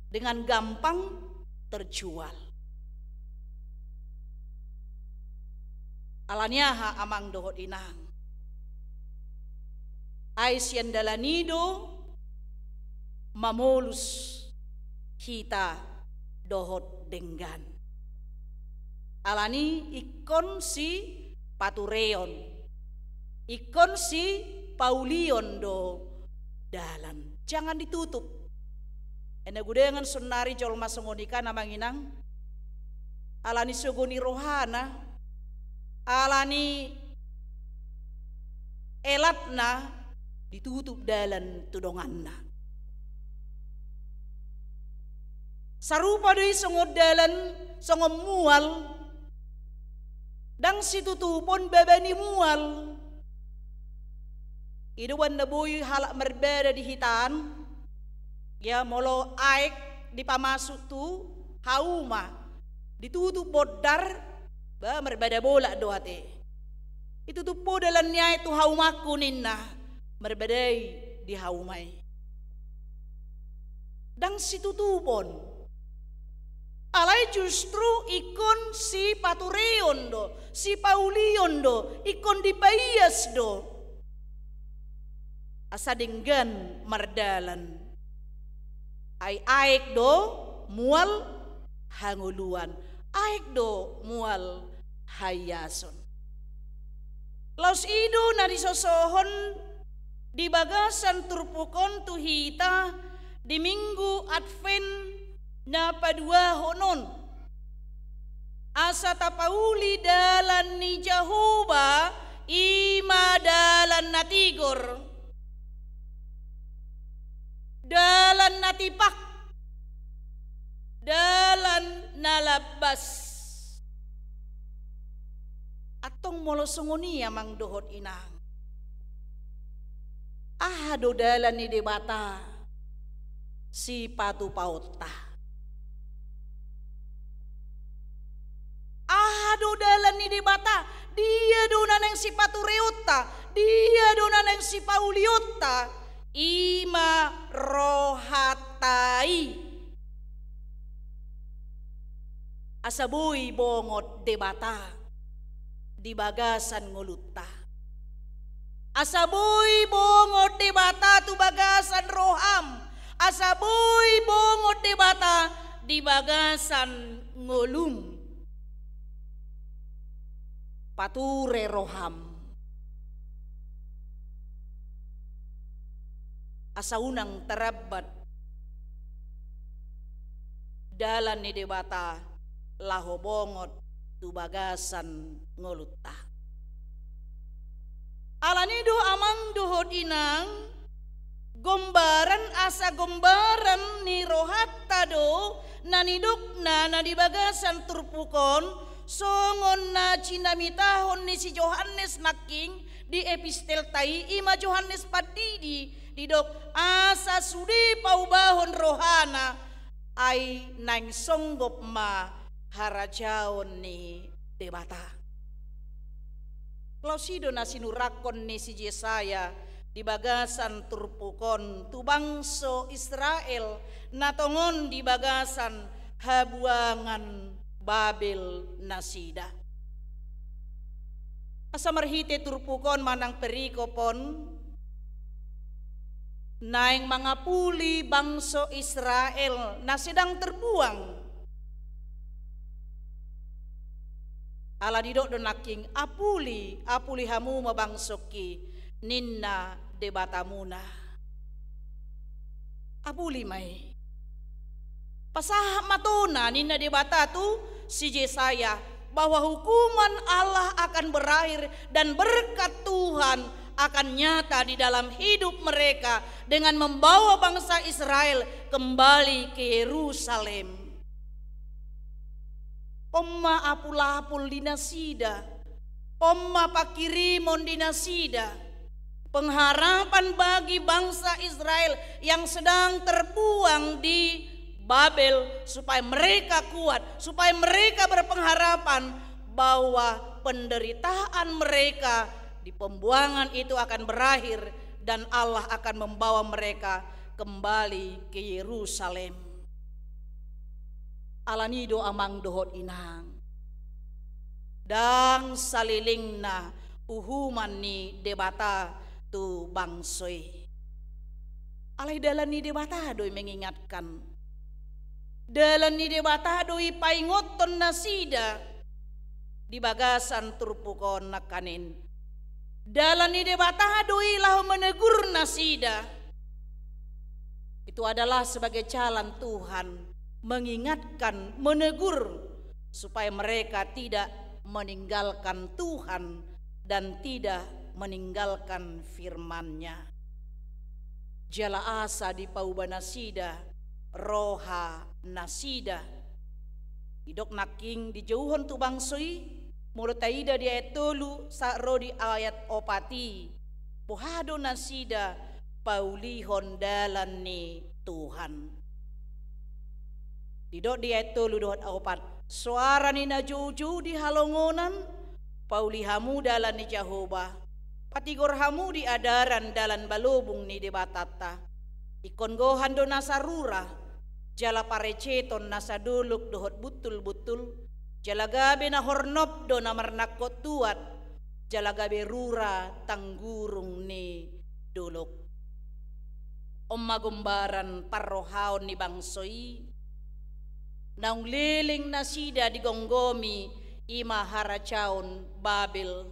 dengan gampang terjual alanya ha amang dohot inang Aisyan dalanido mamolus hita dohot denggan alani ikon si patureon ikon si paulion do dalan jangan ditutup ena gudengan sunari jol masongonika namanginang alani sugoni rohana alani elatna ditutup dalan tudonganna sarupa deui songod dalan songom mual Dang situtupon babani mual. Iduan na boy halak merbeda di hitan. Ya molo aik di pamasuk tu hauma. Ditutup bodar ba merbeda bola doate. Itu tu po dalannya itu haumaku ninna merbedai di haumai. Dang situtupon. Alai justru ikon si Patureon do, si Paulion do, ikon dibayas do. Asa dinggan mardalan. Aik do mual hanguluan. Aik do mual hayason. Laus ido na disosohon di bagasan turpukon tuhita di minggu Advent na padua honon. Asa tapauli dalan ni Jehovah ima dalan natigor. Dalan natipak. Dalan nalabas. Atong molosongoni amang dohot inang. Ahado dalan ni debata si patu pauta. Ahado dalan ni debata dia donan yang si Patureota, dia donan yang si Pauliota, ima rohatai. Asaboy bongot debata di bagasan nguluta. Asaboy bongot debata tu bagasan roham. Asaboy bongot debata di bagasan ngulum. Pature roham. Asa unang terabat dalan ni debata laho bongot tu bagasan ngoluta. Alanido amang dohod inang gombaran asa gombaran ni rohatta do nanidok na di bagasan turpukon songon na cinamitahon ni si Yohanes naking di epistel tai ima Yohanes padidi didok asa sudi paubahon rohana ay nang songgop ma harajaon ni debata. Klausido na sinurakon ni si Yesaya di bagasan turpukon tu bangso Israel natongon di bagasan habuangan Babel nasida. Asa marhite turpukon manang perikopon naing mga puli bangso Israel na sedang terbuang. Ala didok donaking apuli hamu mabangsoki ninna debatamuna. Apuli may pasah matuna ninna debata tu si Yesaya bahwa hukuman Allah akan berakhir dan berkat Tuhan akan nyata di dalam hidup mereka dengan membawa bangsa Israel kembali ke Yerusalem. Pomma apulapul dinasida, pomma pakirimon dinasida, pengharapan bagi bangsa Israel yang sedang terbuang di Babel supaya mereka kuat, supaya mereka berpengharapan bahwa penderitaan mereka di pembuangan itu akan berakhir dan Allah akan membawa mereka kembali ke Yerusalem. Alanido amang dohot inang dang salilingna uhuman ni debata tu bangsoi. Alai dalan ni debata doi mengingatkan. Dalan ni debata doi paingoton nasida di bagasan turpukon nakanin. Dalan ni debata doi lahu menegur nasida. Itu adalah sebagai jalan Tuhan mengingatkan, menegur supaya mereka tidak meninggalkan Tuhan dan tidak meninggalkan firman-Nya. Jala asa di pauba nasida, roha nasida. Idok naking dijauhon tu bangsoi, Mulut taida di ayat 3 sakro di ayat opati. Pohado nasida paulihon dalan ni Tuhan. Didot di ayat 3 dohot opat. Suara ni najuju di halongonan paulihamu dalan ni Jehovah. Patigor hamu di adaran dalan balubung ni debatata. Ikon gohan do nasarura. Jala pareceton nasa duluk dohot butul-butul. Jala gabe na hornop do na marnakot tuat. Jala gabe rura tanggurung ni duluk. Magumbaran parrohaon ni bangsoi. Naung liling nasida di gonggomi ima haracaon Babel.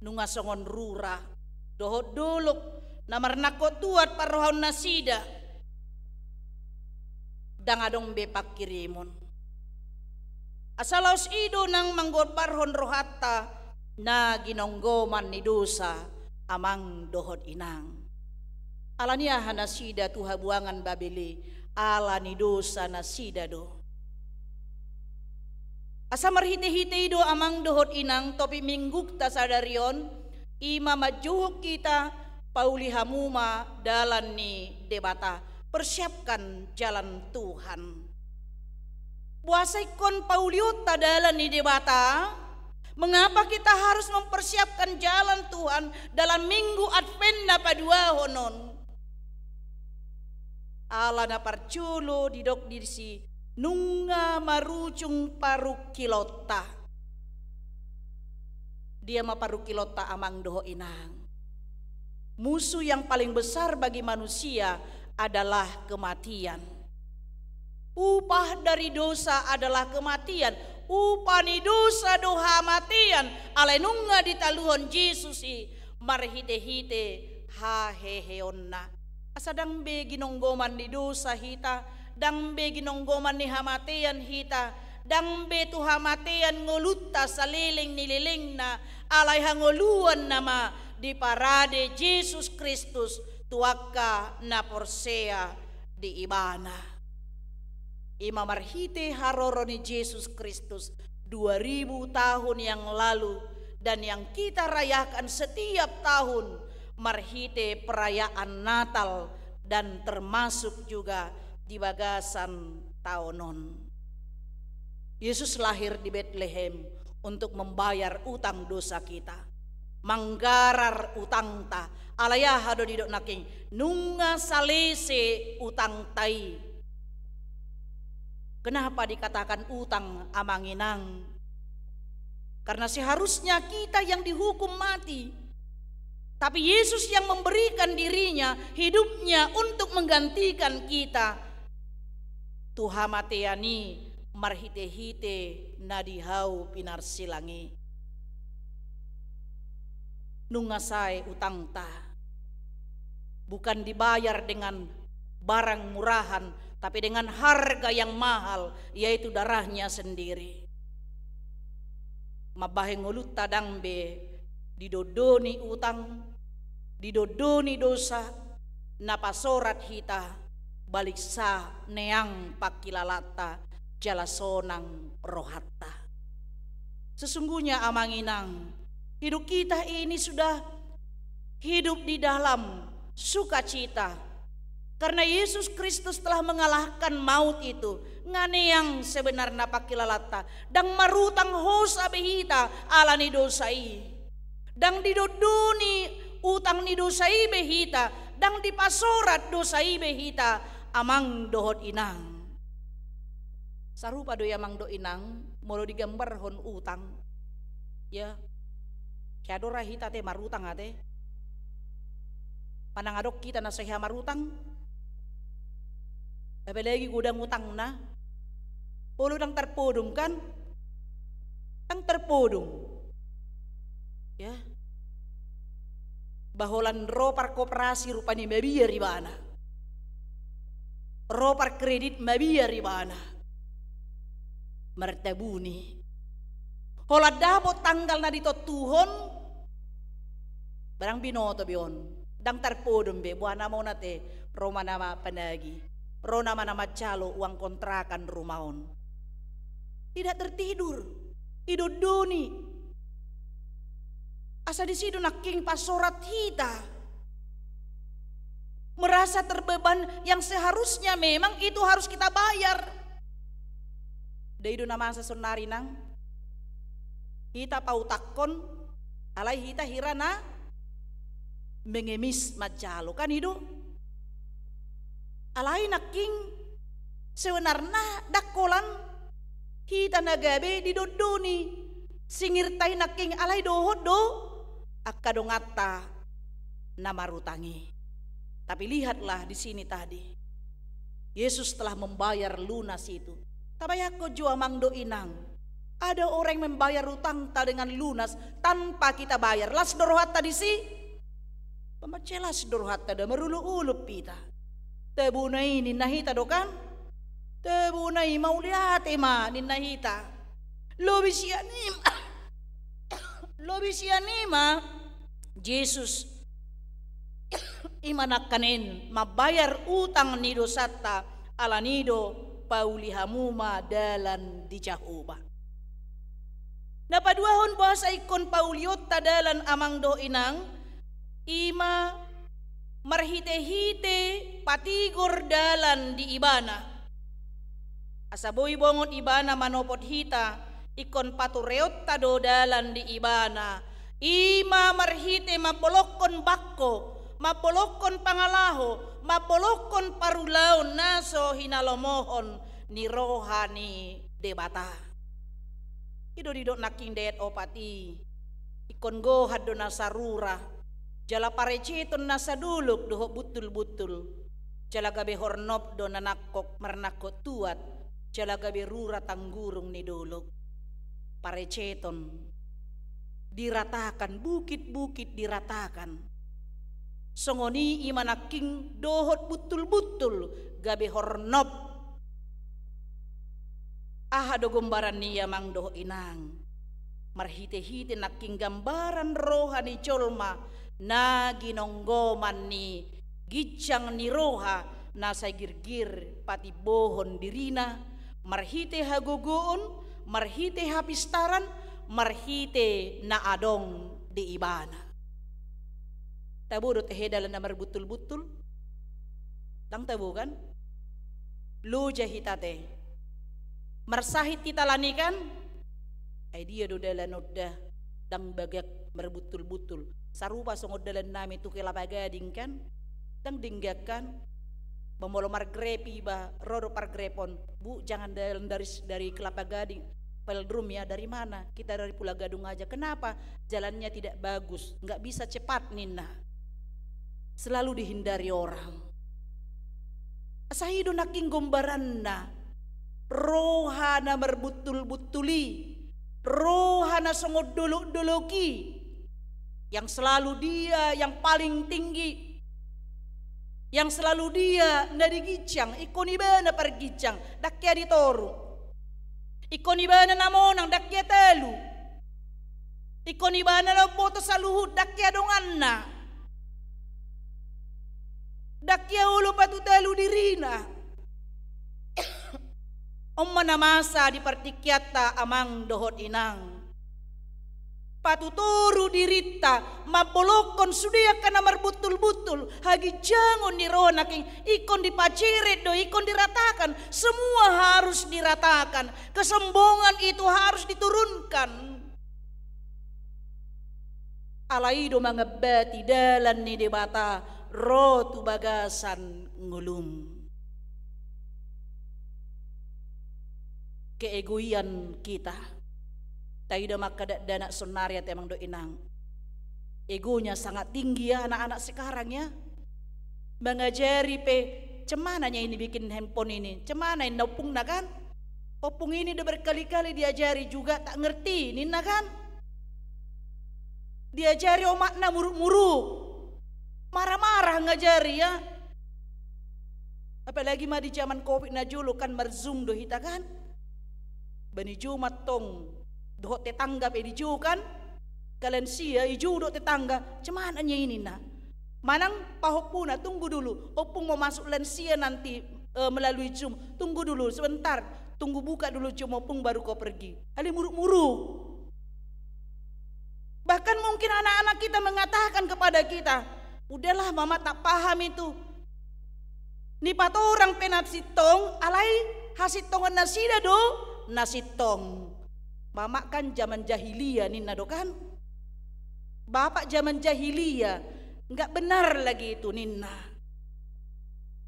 Nunga songon rura dohot duluk namarnakot tuat parrohaon nasida. Dangadong bepak kirimon. Asalaus ido nang manggot parhon rohatta na ginonggoman ni dosa amang dohot inang. Alania hanasida tuha buangan Babeli ala ni dosa nasida do. Asa marhite-hite do amang dohot inang topi mingguk ta sadarion ima majuhuk kita pauli hamuma dalan ni debata. Persiapkan jalan Tuhan. Buasai kon pauliota dalan ni debata. Mengapa kita harus mempersiapkan jalan Tuhan dalam minggu Advent na padua honon? Ala na parculo didok dirsi nunga marucung parukilota. Dia maparukilota amang doho inang. Musuh yang paling besar bagi manusia adalah kematian. Upah dari dosa adalah kematian. Upah ni dosa doha matian. Alenunga ditaluhon Yesus marhite-hite haheheonna. Asadang be ginonggoman ni dosa hita, dang be ginonggoman ni hamatian hita, dang be tu hamatian ngolutta saliling nililing na alay hangoluan nama di parade Yesus Kristus tuaka na porsea di ibana. Ima marhite haroro ni Yesus Kristus 2000 tahun yang lalu dan yang kita rayakan setiap tahun marhite perayaan Natal dan termasuk juga di bagasan tahunon. Yesus lahir di Bethlehem untuk membayar utang dosa kita. Manggarar utang ta alaya hado didok naking nunga salese utang tai. Kenapa dikatakan utang amanginang? Karena seharusnya kita yang dihukum mati, tapi Yesus yang memberikan dirinya, hidupnya untuk menggantikan kita. Tuha mateani marhite-hite nadihau pinarsilangi. Nungasai utang ta bukan dibayar dengan barang murahan, tapi dengan harga yang mahal, yaitu darahnya sendiri. Mabaheng tadang be didodoni utang, didodoni dosa, napasorat hita balik sa neang pakilalata jalasonang rohatta. Sesungguhnya amanginang, hidup kita ini sudah hidup di dalam sukacita. Karena Yesus Kristus telah mengalahkan maut itu. Ngane yang sebenarnya pakilalata. Dang marutang hosa behita ala ni dosai. Dang didodoni utang ni dosai behita. Dang dipasorat dosai behita amang dohot inang. Sarupa do amang do inang molo digambar hon utang. Ya. Kiadora hita te marutang ate. Panangadok kita na seha marutang. Apalagi gudang utang na. Polo dang terpodong kan? Dang terpodong. Ya. Baholan ropar koperasi rupanya mabiar ribana. Ropar kredit mabiar ribana. Mertabuni. Hola dapot tanggal na dito tuhon. Barang binoto biyon. Dang terpodong be. Buana mo nate. Roma nama panagi. Rona mana calo uang kontrakan rumahon. Tidak tertidur. idodoni. Asa di situ naking pasorat hita. Merasa terbeban yang seharusnya memang itu harus kita bayar. Daido nama sesonari nang. Hita pautakon alai hita hirana mengemis majalo kan itu. Alai naking sebenarnya dakolan hita nagabe didodoni singirtai naking alai dohod do akadongata namarutangi. Tapi lihatlah di sini tadi Yesus telah membayar lunas itu. Tabayako jua mangdo inang. Ada orang yang membayar utang ta dengan lunas tanpa kita bayar. Las dorohat tadi sih. Pemacelas dorohat tada merulu-ulup pita. Tebunai ninahita dokan. Tebunai mau lihat ema ninahita. Lobisianima Yesus imanakanin mabayar utang nido satta ala nido paulihamuma dalan di Jahoba. Napaduahon bahasa ikon pauliot tadalan amang do inang ima marhite-hite patigor dalan di ibana. Asaboy bongon ibana manopot hita ikon patureot tado dalan di ibana. Ima marhite mapolokon bakko, mapolokon pangalaho, mapolokon parulaon naso hinalomohon ni rohani debata. Ido didok naking deet opati ikon go haddo nasarura jala pareceton nasa duluk doho butul-butul jala gabe hornop do nanakok mernakot tuat jala gabe rura tanggurung ni duluk pareceton diratakan bukit-bukit diratakan songoni imanaking dohot butul-butul gabe hornop ahado gombaran niya mang doho inang marhite-hite naking gambaran rohani colma na ginonggoman ni gijang ni roha na sa girgir pati bohon dirina marhite hagugoon marhite hapistaran marhite na adong di ibana. Tabu do tehedalan na marbutul-butul. Tang tabu kan? Luja hitate. Marsahit titalani kan? Ay dia do dalan odda dang bagak marbutul-butul. Sarupa songod dalan nami tu kelapagading kan? Dang dinggakan. Bamolo margrepi ba rodo pargrepon. Bu jangan dalan dari Kelapa Gading. Peldrum ya dari mana? Kita dari Pulau Gadung aja. Kenapa? Jalannya tidak bagus, nggak bisa cepat Nina. Selalu dihindari orang. Asahido naking gombaranna. Rohana berbutul-butuli. Rohana songod dolok-doloki. Yang selalu dia yang paling tinggi. Yang selalu dia nadi gicang. Ikon ibana pergicang. Dakya ditoru. Ikon ibana namonang dakya telu. Ikon ibana na boto sa luhud dakya donganna. Dakya ulo patu telu dirina. Omma namasa di partikyata amang dohot inang. Patuturu dirita mapolokon sudia kana marbutul-butul hagi jangon ni roh naking ikon dipacirit do ikon diratakan semua harus diratakan kesombongan itu harus diturunkan alaido mangebati dalan ni debata rotu bagasan ngulum keegoian kita. Taida makadak danak sonaria temang do inang. Egonya sangat tinggi ya anak-anak sekarang ya. Mengajari cemananya ini bikin handphone ini. Cemana ini opung na kan? Opung ini udah berkali-kali diajari juga tak ngerti nina kan? Diajari omakna muruk-muruk. Marah-marah ngajari ya. Apalagi mah di zaman Covid na julu kan merzum do hita kan? Bani Jumat tong doh tetangga pe dijo kan kalian sia ijo do tetangga cemananya ini na manang pahopuna tunggu dulu opung mau masuk lansia nanti melalui Zoom tunggu dulu sebentar tunggu buka dulu cemopung baru kau pergi. Ali muruk-muruk. Bahkan mungkin anak-anak kita mengatakan kepada kita, udahlah mama tak paham itu. Ni pato orang penasitong, alai hasitongan nasida do, nasitong. Mama kan zaman jahiliyah nina do kan. Bapak zaman jahiliyah, enggak benar lagi itu nina.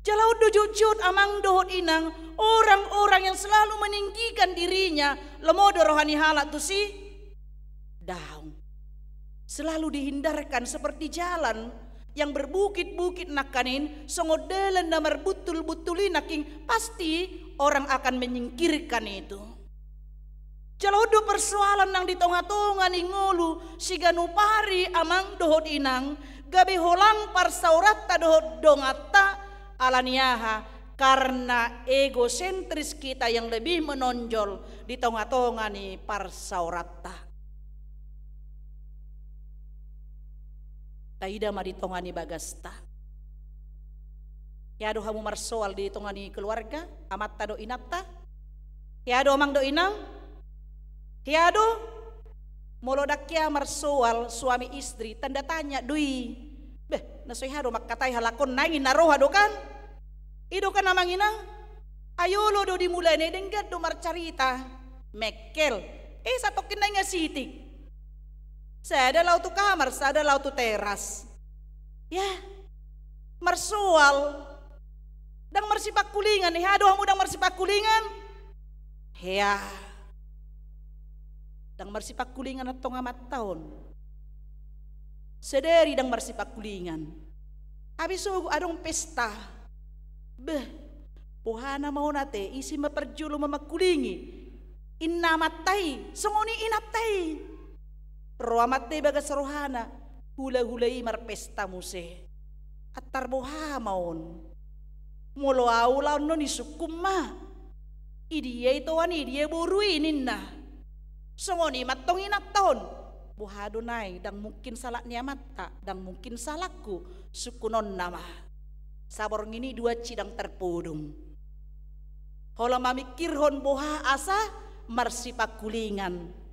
Jalau do jujut amang dohot inang, orang-orang yang selalu meninggikan dirinya, lemodo rohani halak tu si daun. Selalu dihindarkan seperti jalan yang berbukit-bukit nakanin, songodelan namar butul-butulin naking, pasti orang akan menyingkirkan itu. Jalau do persoalan nang di tonga-tonga ni ngulu, si ganupari amang dohot inang, gabe holang parsaurat ta dohot dongata, alaniaha karena egosentris kita yang lebih menonjol di tonga-tonga ni parsaurata. Taida ma di tongani bagasta. Yado hamu marsoal di tongani keluarga, amat tado inata. Yado amang do inang. Yado molodakya marsoal suami istri tanda tanya dui. Beh, nasoy hado makatay halakon nangin naroha do kan. Ido kan amang inang. Ayolo do dimulai ne denggat do marcarita. Mekel. Satokin na nga sitik. Saya ada laut tu kamar, saya ada laut tu teras. Ya, marsual. Dang marsipak kulingan, aduh kamu dang marsipak kulingan. Ya, dang marsipak kulingan atau ngamat tahun. Sederi dang marsipak kulingan. Habis sugu adong pesta. Beh, pohana mau nate isi maperjulu mamakulingi. Inna matai, songoni inatai. Roamat de bagas rohana hula-hulai marpesta muse atar boha maun molo aulaun no ni sukuma idiye itu wani idiye burui ninna songoni matong inat tahun boha donai dang mungkin salaknya mata dang mungkin salakku sukunon nama sabor ngini dua cidang terpudung hola mamikir hon boha asa marsipak kulingan.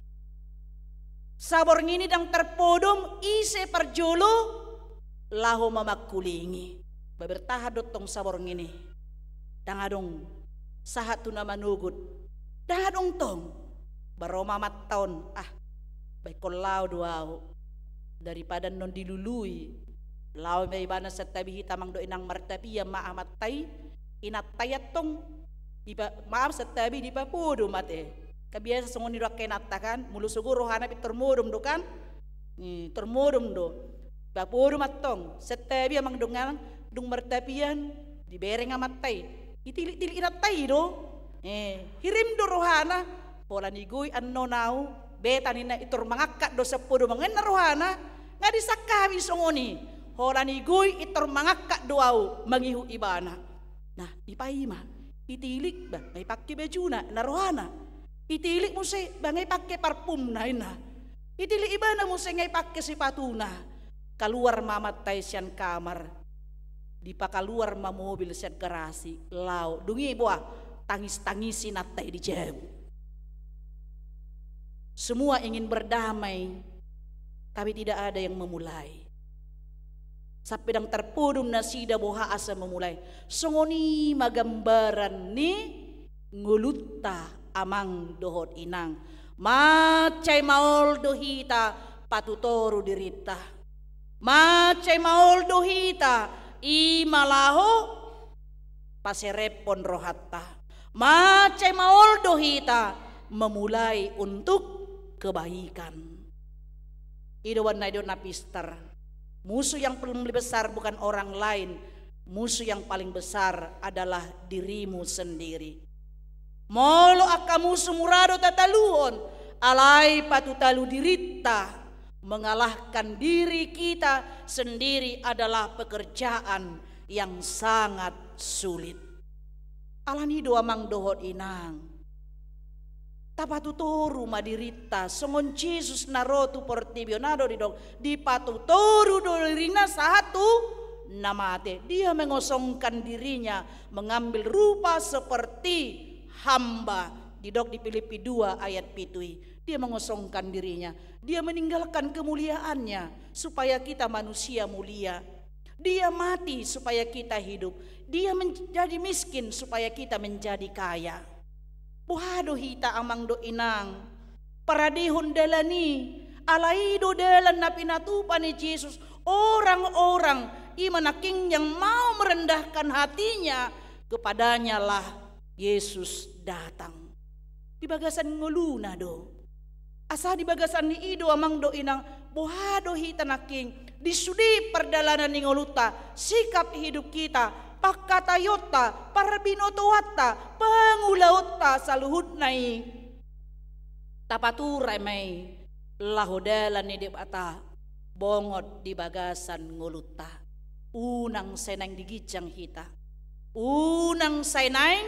Sabor ngini dang terpodom ise perjolo laho mamakulingi babertaha dotong sabor ngini dang adong sahat tu nama nugut dang adong tong baroma mattaon baik lau duau daripada non dilului lau may bana setabi hitamang do inang martapi ya maamat tay inat tayat tong maaf setabi di papudo mate kabiasa songoni do kenata kan mulu sugu rohana pi termodum do kan termodum do bapodum atong setebi amang dongan dung martapian di bereng amatay itili-tili inatay do hirim do rohana pola nigoy anno nau beta nina itur mangakkat do sepudo mangen rohana nga disakawi songoni hola nigoy itur mangakkat do au mangihu ibana nah ipaima itilik ba may pakke bejuna na rohana itilik mo si bangay pakai parfum na ina. Itilik iba na mo si ngay pakai sipatuna. Kaluar mamatay siyan kamar. Di pa kaluar mamobil siyan garasi. Lau. Dungi buah. Tangis-tangisin natay di jam. Semua ingin berdamai. Tapi tidak ada yang memulai. Sampai dang terpudum nasida boha asa memulai. Songoni magambaran ni ngulutta amang dohot inang macai maol dohita patutoru dirita macai maol dohita imalaho paserepon rohatta macai maol dohita memulai untuk kebaikan idowan na idon napistar musuh yang paling besar bukan orang lain musuh yang paling besar adalah dirimu sendiri. Molo akamu sumurado tataluhon alai patutalu dirita mengalahkan diri kita sendiri adalah pekerjaan yang sangat sulit. Alani doa mang dohot inang tapatutoru madirita songon Jesus narotu portibionado di patutoru dolirina satu namate dia mengosongkan dirinya mengambil rupa seperti hamba. Didok di Filipi 2 ayat 7. Dia mengosongkan dirinya. Dia meninggalkan kemuliaannya supaya kita manusia mulia. Dia mati supaya kita hidup. Dia menjadi miskin supaya kita menjadi kaya. Buhado hita amang do inang. Paradihon dalani. Alaido dalan na pinatupan ni Jesus. Orang-orang imanaking yang mau merendahkan hatinya, kepadanya lah Yesus datang. Di bagasan nguluna do. Asa di bagasan ni ido amang do inang. Buhado hita naking. Disudi perdalanan ni nguluta. Sikap hidup kita. Pakatayota. Parabinotoata. Pangulaota saluhut nai. Tapaturay may. Lahodalan ni dibata. Bongot di bagasan nguluta. Unang senang digijang hita. Unang senang.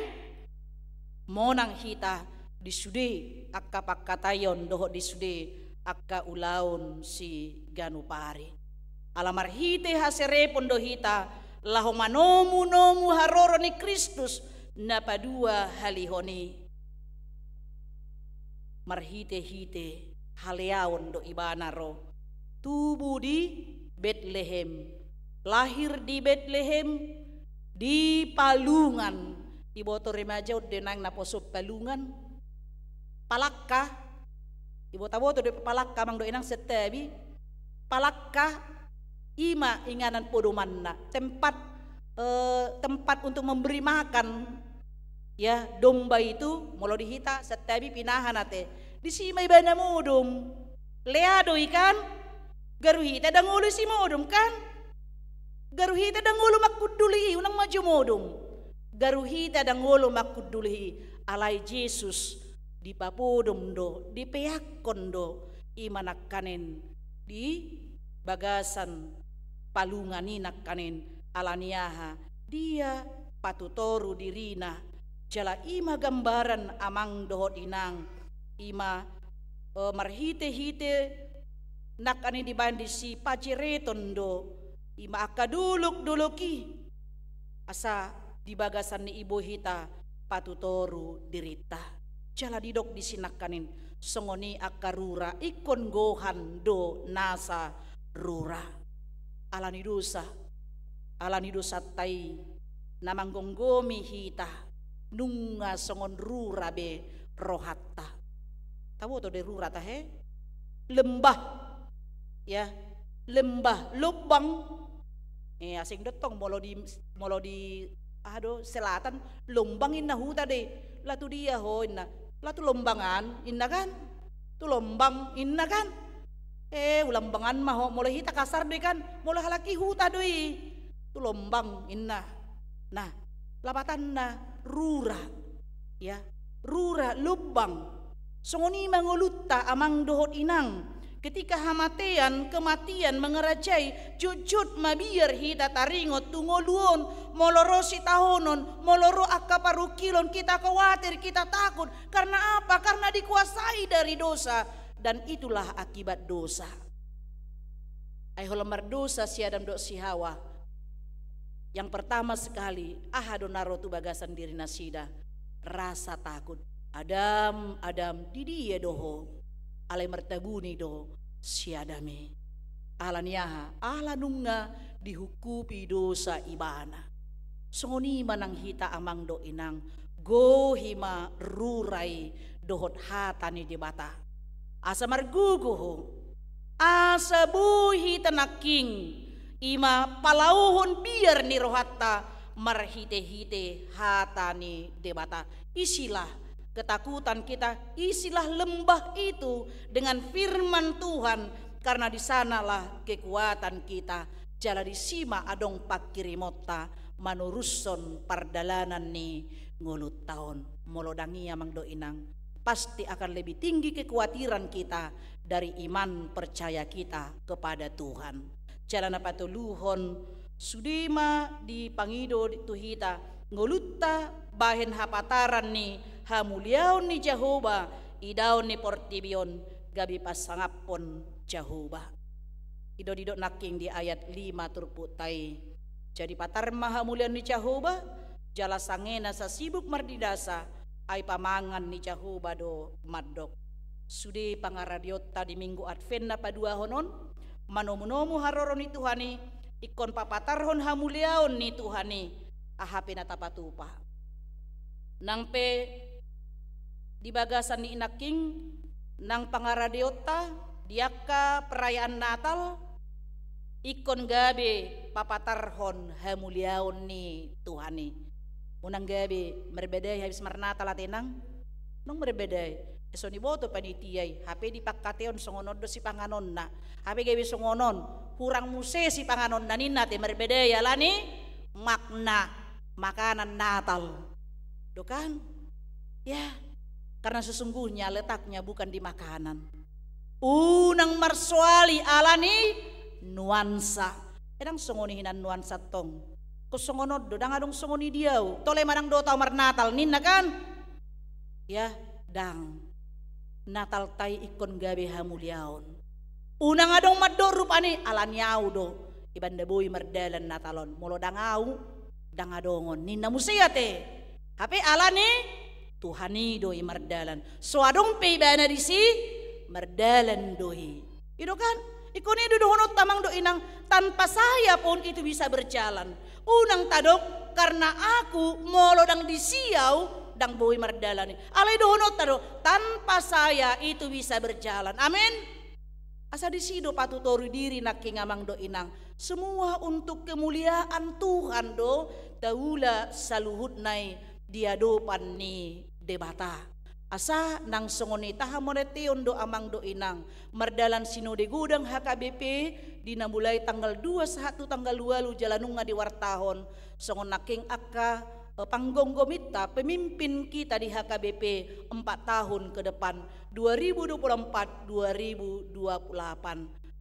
Monang hita. Disudi akka pakatayon doho disudi akka ulaun si ganupari. Alamar hite haserepon dohita laho manomu haroro ni Kristus napadua halihoni. Marhite haleaon do ibanaro tubuh di Bethlehem, lahir di Bethlehem, di Palungan, iboto remaja denang naposop Palungan. Palakka, ibu taboto de palakka mang do inang setebi. Palakka ima inganan podomanna, tempat untuk memberi makan ya domba itu molo dihita setebi pinahan ate. Di sima ibana modum. Leado ikan garuhita dangulu si modum kan? Garuhita dangulu makuduli unang maju modum. Garuhita dangulu makuduli alai Jesus di papodom do, di peyakon do, imanakanin di bagasan Palungan inakanin alaniaha dia patutoru dirina jala ima gambaran amang dohot inang ima marhite nakanin di bandi si pacireton do ima akaduluk-duluki asa di bagasan ni ibu hita patutoru dirita. Jala didok disinakanin songoni akarura ikon gohan do nasa rura alani dosa tai namanggonggomi hita nunga songon rura be rohatta tahu to de rura ta he lembah ya lembah lubang asing dotong molo di selatan lombangin na huta de latu dia ho inna latu lombangan inna kan tu lombang inna kan ulambangan mah mulai hita kasar deh kan mulai halaki huta doi tu lombang inna nah lapatan na rura ya rura lubang songoni mangulutta amang dohot inang ketika kematian mengerajai jujut mabiar hita taringot tungoluon molorosi tahonon moloro akaparukilon kita khawatir kita takut karena apa? Karena dikuasai dari dosa dan itulah akibat dosa. Aiholamar dosa si Adam do si Hawa. Yang pertama sekali ahadonaro tu bagasan diri nasida rasa takut. Adam di dia doho alai mertabuni do si Adame alaniaha ala nunga dihukupi dosa ibana songoni manang hita amang do inang gohima rurai dohot hatani debata asa marguguho asa buhi tanaking ima palauhon biar ni rohatta marhite-hite hatani debata isilah ketakutan kita, isilah lembah itu dengan firman Tuhan karena di sanalah kekuatan kita. Jala disima adong pakirimota manuruson pardalanan ni ngulut tahun molodangi amang do inang pasti akan lebih tinggi kekhawatiran kita dari iman percaya kita kepada Tuhan. Jala napatuluhon sudima di pangido tuhita ngulutta bahen hapataran ni hamuliaon ni Jehovah idaon ni portibion gabi pasangapon Jehovah. Ido naking di ayat 5 turputai. Jadi patar mahamulian ni Jehovah jala sangena sa sibuk mardidasa ay pamangan ni Jehovah do maddok. Sudi pangaradiota di minggu Advent na padua honon, manomu-nomu haroron ni Tuhani, ikon papatarhon hamuliaon ni Tuhani, ahape na tapatupa. Nangpe di bagasan ni inaking, nang pangaradiota, diaka perayaan Natal, ikon gabe papatarhon hamuliaon ni Tuhani. Unang gabi merbeday habis marnatal atinang nung merbeday eso ni boto panitiyay hape di pakkateon songonod do si panganon na hape gabi songonon hurang muse si panganon na nina te merbeday alani makna makanan Natal do kan ya karena sesungguhnya letaknya bukan di makanan unang marsuali alani nuansa edang songonihinan nuansa tong kusongonod do dang adong songoni diaw tole manang do tau marnatal ninna kan ya dang Natal tay ikon gabe hamuliaon unang adong maddo rupani alaniaw do ibanda boy mardalan Natalon molo dangaw dang adongon ninna musayate hape alani Tuhani do mardalan so adong pe ibana disi mardalan doi ido kan ikon itu dohonot tamang do inang tanpa saya pun itu bisa berjalan unang tadok karena aku molo dang disiau dang boy mardalani alay dohonot tadok tanpa saya itu bisa berjalan amin asa disido patutori diri naking amang do inang semua untuk kemuliaan Tuhan do taula saluhut nai diadopan ni debata asa nang songoni tahamonetion do amang do inang mardalan sinode gudang HKBP dina mulai tanggal 21 tanggal 2 jalanunga di wartahon songon naking akka panggonggomita pemimpin kita di HKBP 4 tahun ke depan 2024-2028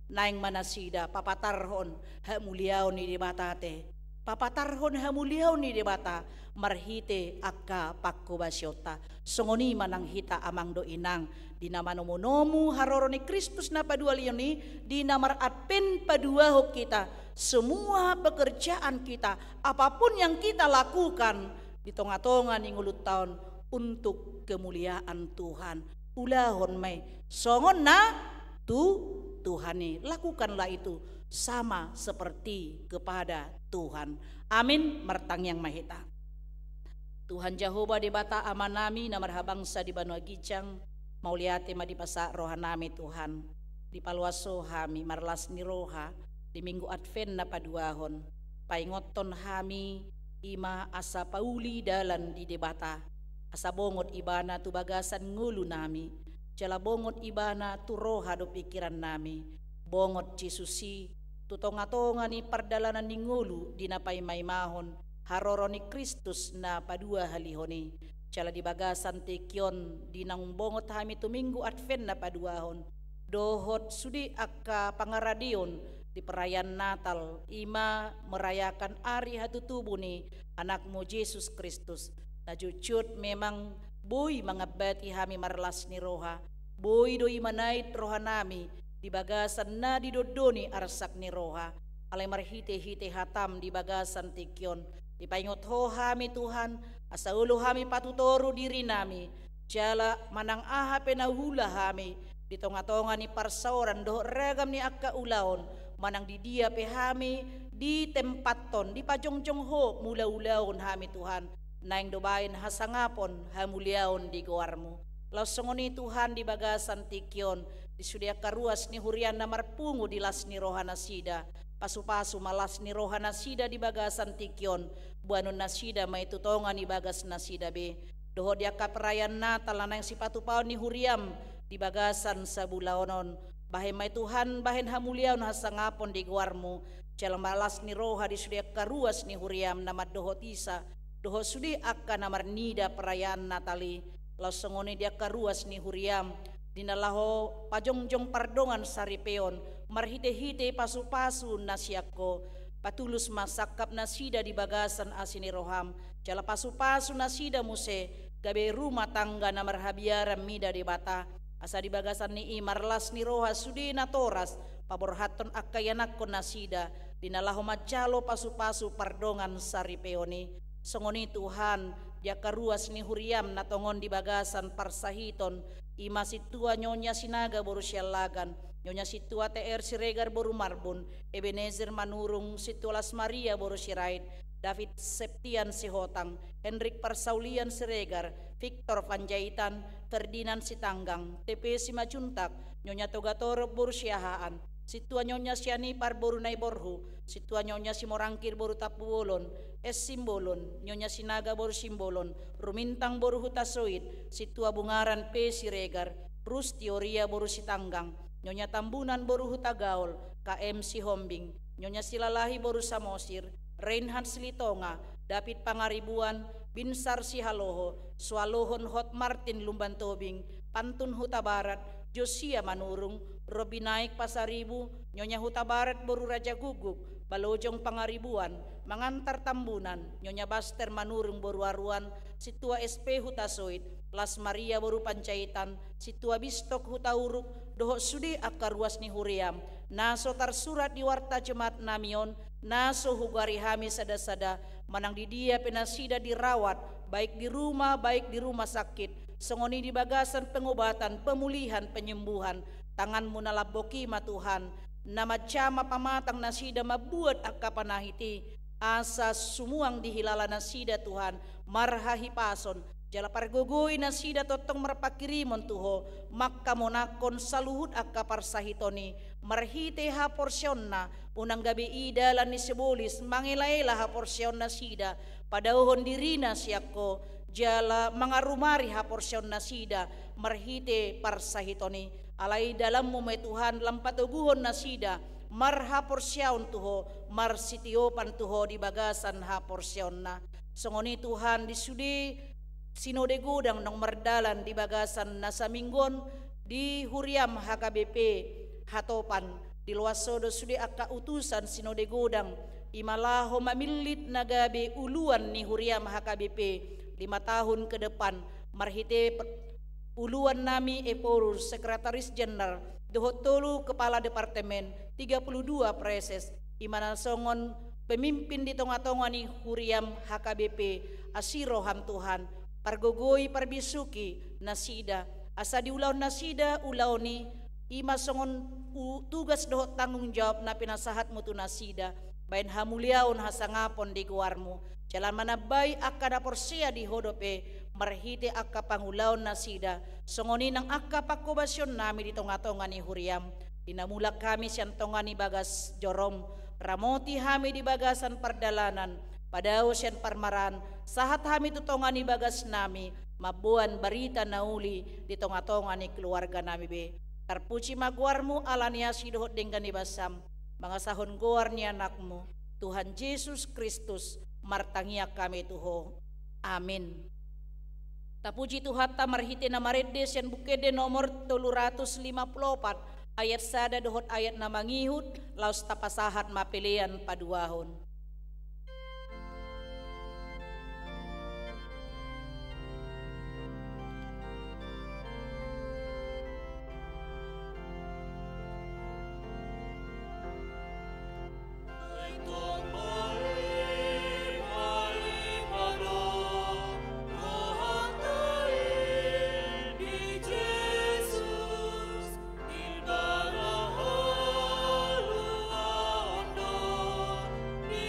naing manasida papatarhon hamuliaw ni debatate papatarhon hamuliaw ni debata marhite akka pakko basyota songoni manang hita amang do inang dina manomu-nomu haroron ni Kristus na padualion ni dina maratpen paduaho kita semua pekerjaan kita apapun yang kita lakukan di tonga-tonga ni ngulut tahun untuk kemuliaan Tuhan ulahon may songon na Tuhani lakukanlah itu sama seperti kepada Tuhan amin martang yang mahita Tuhan Jehovah debata amanami na marhabangsa di Banua Gicang mauliate madipasa rohanami Tuhan di paluaso hami marlas ni roha di minggu Advent na paduahon paingoton hami ima asa pauli dalan di debata asa bongot ibana tu bagasan ngulu nami jala bongot ibana tu roha do pikiran nami bongot Jesusi tu tonga-tonga ni pardalanan ni ngulu dinapay maymahon haroroni Kristus na padua halihoni cala di bagasan tekyon dinang bongot hami tuminggu Advent na paduahon dohot sudi akka pangaradion di perayaan Natal ima merayakan ari hatutubu ni anakmu Yesus Kristus na jucut memang boy mangabati hami marlas ni roha boy do imanait roha nami di bagasan na didodoni arsak ni roha alay marhite-hite hatam di bagasan tekyon dipaingot ho hami Tuhan asa ulo hami patutoro diri nami jala manang aha penahula hami di tonga-tonga ni parsaoran doh ragam ni akka ulaon manang di dia pe hami di tempat ton di pajongjong ho mula-ulaon hami Tuhan naing dobain hasangapon hamuliaon di goarmu lausongoni Tuhan di bagasan tikyon di sudia karuas ni hurian na marpungu di las ni rohana sida pasu-pasu malas ni rohana sida di bagasan tikyon buanon nasida may tutongan ni bagas nasida be doho dia kaperayan Natal na si patupaon ni huriam di bagasan sa bulaonon bahay may Tuhan bahin hamuliaw na hasangapon di guarmu jalang malas ni roha di sudia karuas ni huriam na madoho tisa doho sudi akka na marnida perayaan Natali lausongoni dia karuas ni huriam dinalaho pajongjong pardongan saripeon marhite-hite pasu-pasu nasiako patulus masakap nasida di bagasan asini roham jala pasu-pasu nasida muse gabe rumah tangga na marhabiaran mida di bata asa di bagasan ni marlas ni roha sudi na toras paborhaton akayanak ko nasida dinalaho macalo pasu-pasu pardongan saripeoni songoni Tuhan jaka ruas ni huriam na tongon di bagasan parsahiton ima situa nyonya sinaga boru sialagan nyonya situa TR Siregar boru marbun Ebenezer manurung situa Las Maria boru sirait David Septian Sihotang Hendrik Parsaulian Siregar Victor Panjaitan Ferdinand Sitanggang TP Simacuntak nyonya Togatoro boru siahaan situa nyonya siani par boru naiborhu situa nyonya simorangkir boru tapuolon simbolon nyonya sinaga boru simbolon rumintang boru hutasoid situa bungaran P Siregar Rus Teoria boru Sitanggang nyonya tambunan boru hutagaol KM Sihombing nyonya silalahi boru Samosir Reinhard Silitonga David Pangaribuan Binsar Sihaloho Swalohon Hot Martin Lumban Tobing Pantun Huta Barat Josia Manurung Robi Naik Pasaribu nyonya Huta Barat boru Raja Guguk Balojong Pangaribuan Mangantar Tambunan nyonya Baster Manurung boru Aruan situa SP Hutasoid Las Maria boru Pancaitan situa Bistok Hutauruk dohok sudi akka ruas ni huriam naso tarsurat di warta jemaat namion naso hugari hami sada-sada manang di dia penasida dirawat baik di rumah sakit songoni di bagasan pengobatan pemulihan penyembuhan tanganmu nalaboki ma Tuhan nama cama pamatang nasida mabuat akka panahiti asa sumuang dihilala nasida Tuhan marhahi pason jala pargogoy nasida totong marpakirimon tuho makka monakon saluhut akka parsahitoni marhite ha porsyonna unang gabi idalan ni sebolis mangilaila ha porsyon nasida padahon dirina siako jala mangarumari ha porsyon nasida marhite parsahitoni alai dalam may Tuhan lampatuguhon nasida marha porsyon tuho marsitiopan tuho di bagasan ha porsyon na songoni Tuhan disudi sinode gudang nang mardalan di bagasan nasa minggon di huriam HKBP hatopan di luasodo sudi akka utusan sinode gudang imalaho mamilit nagabe uluan ni huriam HKBP 5 tahun ke depan marhite uluan nami eporur sekretaris jenderal dohotolu kepala departemen 32 preses imana songon pemimpin di tonga-tonga ni huriam HKBP asiroham Tuhan pargogoy parbisuki nasida asa diulaw nasida ulaw ni ima songon tugas dohot tanggung jawab na pinasahat mo tu nasida bain hamuliaon hasangapon di guarmu jalan manabay akka na porsia di hodope marhite akka pangulaon nasida songoni nang akka pakobasyon nami di tonga-tonga ni huriam dinamulak kami siyan tonga ni bagas jorom ramoti hami di bagasan pardalanan padaw siyan parmaran sahat hami tutonga ni bagas nami mabuan barita nauli di tonga-tonga ni keluarga nami be tarpuci maguarmu alania sidohot denggan ni basam mga sahon guar ni anakmu Tuhan Yesus Kristus martangia kami tuho amin. Tapuji Tuhan tamarhiti na maredes yan bukede nomor 354 ayat sada dohot ayat na mangihut laos tapasahat mapilian paduahon. Di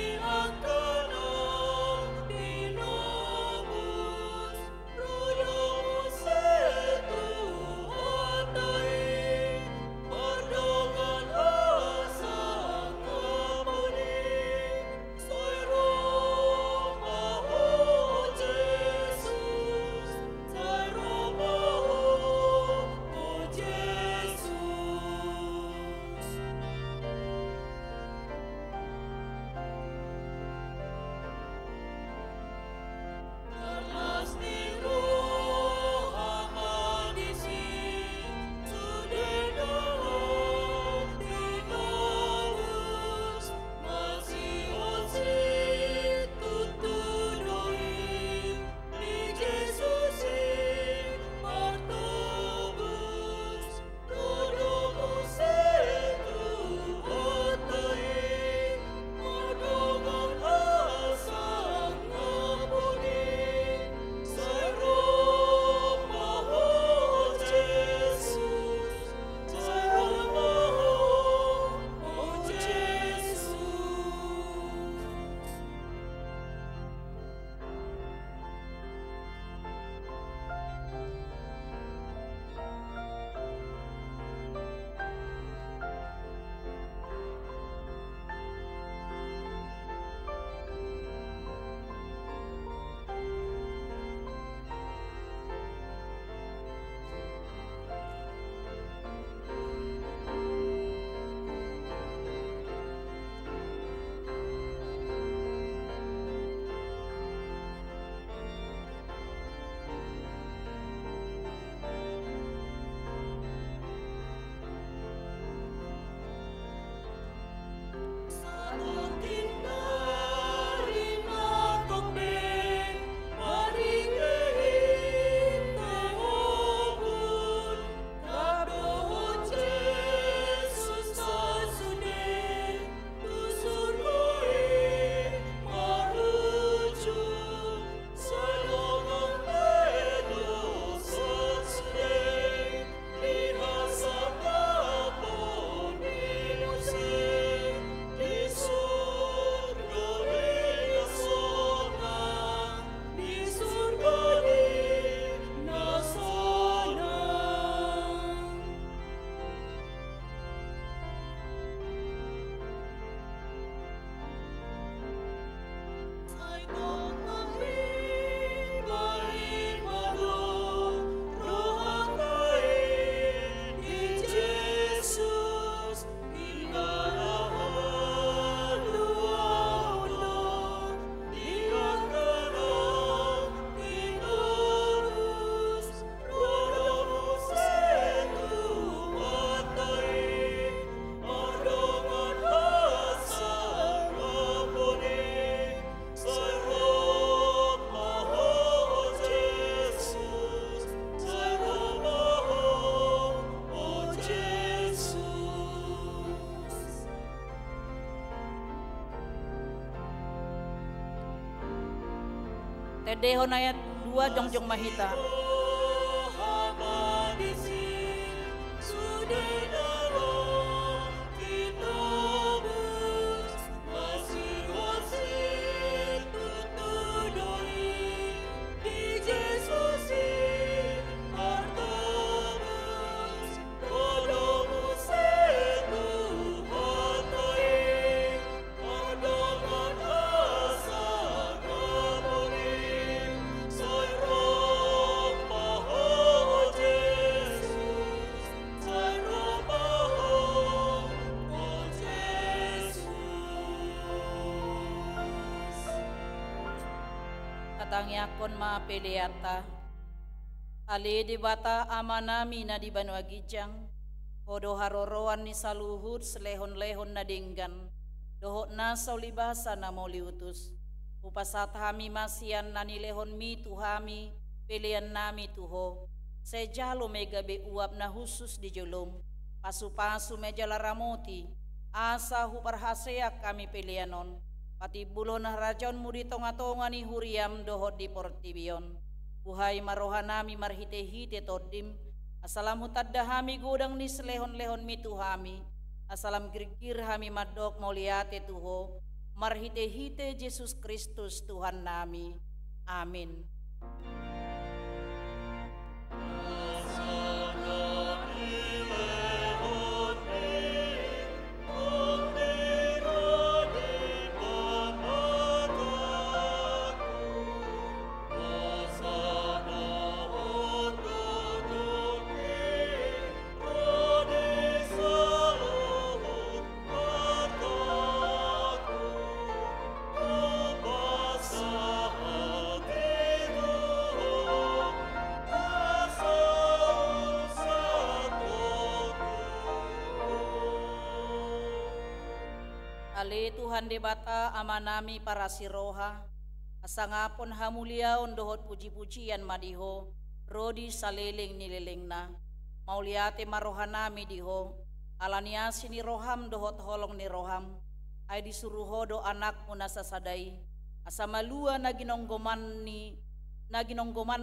Tedehon ayat 2 jongjong mahita. Tangyakon ma peleata ali di bata amanami na di Banua Gijang hodo haroroan ni saluhut selehon-lehon na dinggan dohot na saulibasa na moliutus upasat hami masian na nilehon mi tuhami pilihan nami tuho sejalo megabe uap na husus di julum pasu-pasu meja laramoti asa huparhaseak kami pilihanon pati bulon rajon mudi tonga-tonga ni huriam dohot di portibion. Buhay marohanami marhite-hite todim. Asalam hutadahami gudang ni selehon-lehon mituhami. Asalam girgir hami madok mauliate tuho. Marhite-hite Yesus Kristus Tuhan nami. Amin. Ale Tuhan debata amanami para siroha asangapon hamuliaon dohot puji-pujian madiho rodi saleling nililingna mauliate marohanami diho alaniasi ni roham dohot holong ni roham ay disuruho do anak mo nasasadai asamalua naginonggoman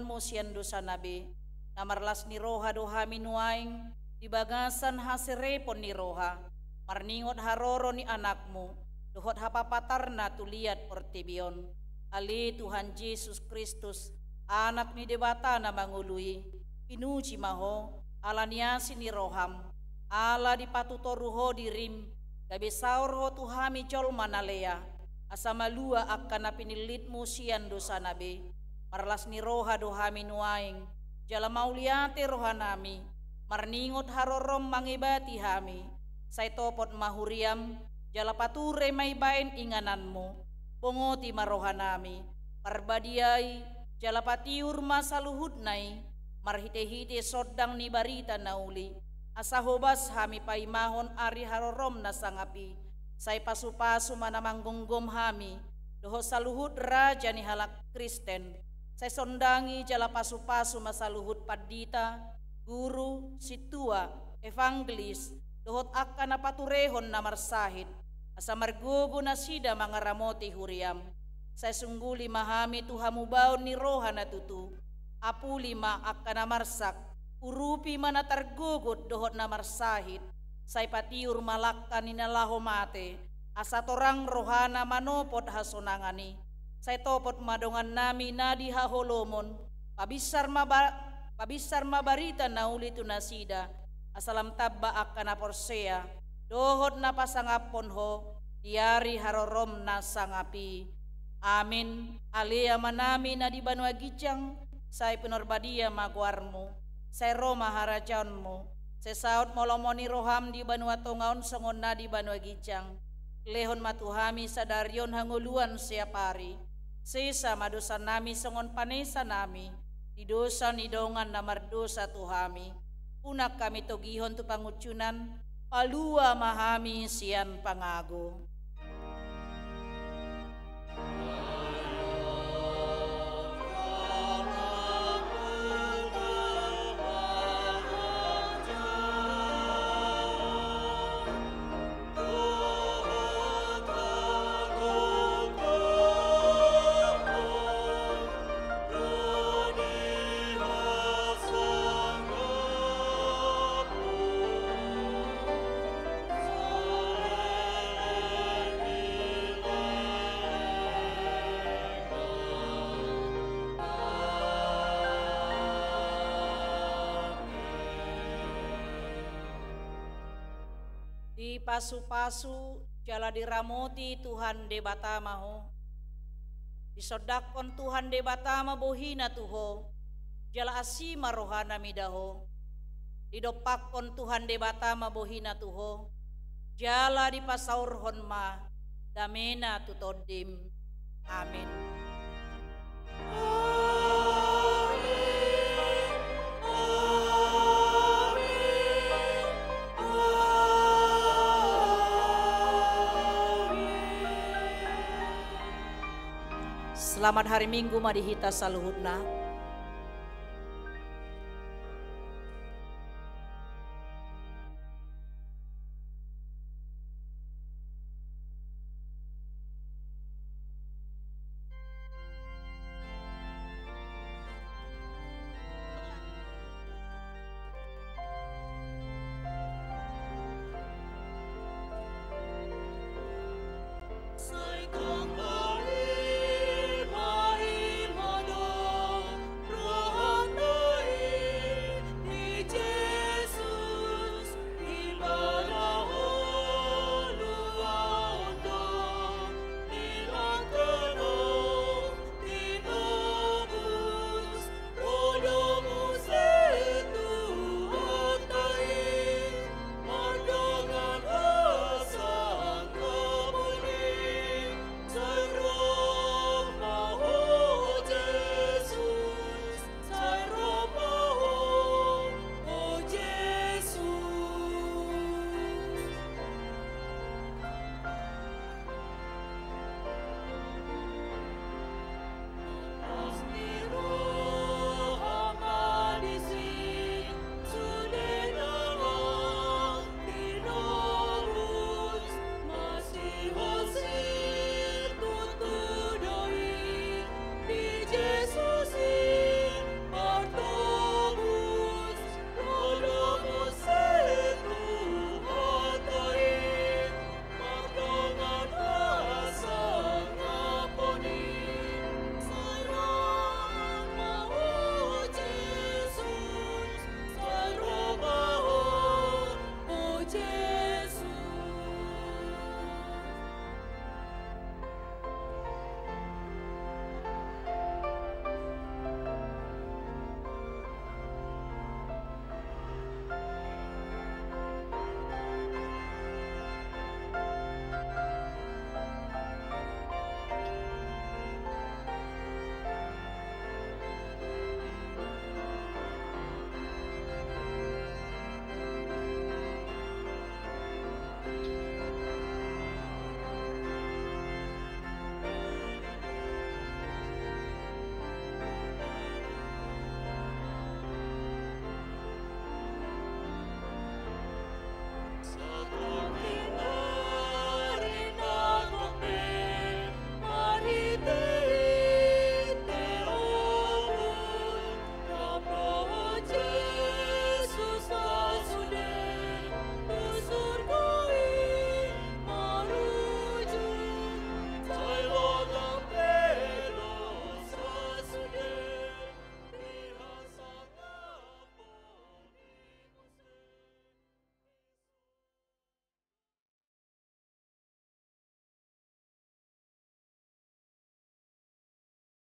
mo siyan do sanabe namarlas ni roha do haminuaing dibagasan haserepon ni roha marningot haroro ni anakmu, dohot hapapatar na tuliat portibion. Ali Tuhan Yesus Kristus, anak ni debata na mangului, pinuji maho, alaniasi ni roham, ala dipatutoruho dirim, gabi saur ho tuhami jol manalea, asamalua akan na pinilitmu siyan dosa nabe, marlas ni roha dohami nuaing, jala mauliate rohanami, marningot harorom mangibati hami, say topot mahuriam, jala pature may bain ingananmu, pongoti marohanami, parbadiay, jala patiur masaluhud nay, marhite-hite sodang ni barita nauli, asahobas hami paimahon ari harorom na sangapi, say pasu-pasu manamanggong hami, doho saluhud raja ni halak Kristen, say sondangi jala pasu-pasu masaluhud padita, guru, situa, evangelis, dohot akan na paturehon na marsahid, asa margugo na sida mga ramoti huriam, sa sungguli mahami tuhamubaon ni roha na tutu, apuli ma akan na marsak, urupi manatargugot dohot na marsahid, say patiur malakkan ni nalahomate, asa torang rohana manopot hasonangani, say topot madongan nami na dihaholomon, pabisar mabarita na ulitu na sida, asalam tabba akan na porsea, dohot na pasangapon ho, diari harorom na sangapi. Amin. Alia manami na di Banua Gijang, say penorbadia maguarmu, say Roma harajanmu, say saut molomoni roham di Banua Tongaon songon na di Banua Gijang, lehon matuhami sadarion hanguluan siap hari, sesa madosa nami songon panesa nami, di dosa nidongan na mardosa tuhami, unak kami togihon tu pangucunan, palua mahami sian pangago. di pasu-pasu jala diramoti Tuhan de batamaho. Disodakon Tuhan de batama bohina tuho. Jala asima rohana midaho. Didopakon Tuhan de batama bohina tuho. Jala di pasaur honma damena tutodim. Amin. Selamat hari Minggu madihita saluhutna.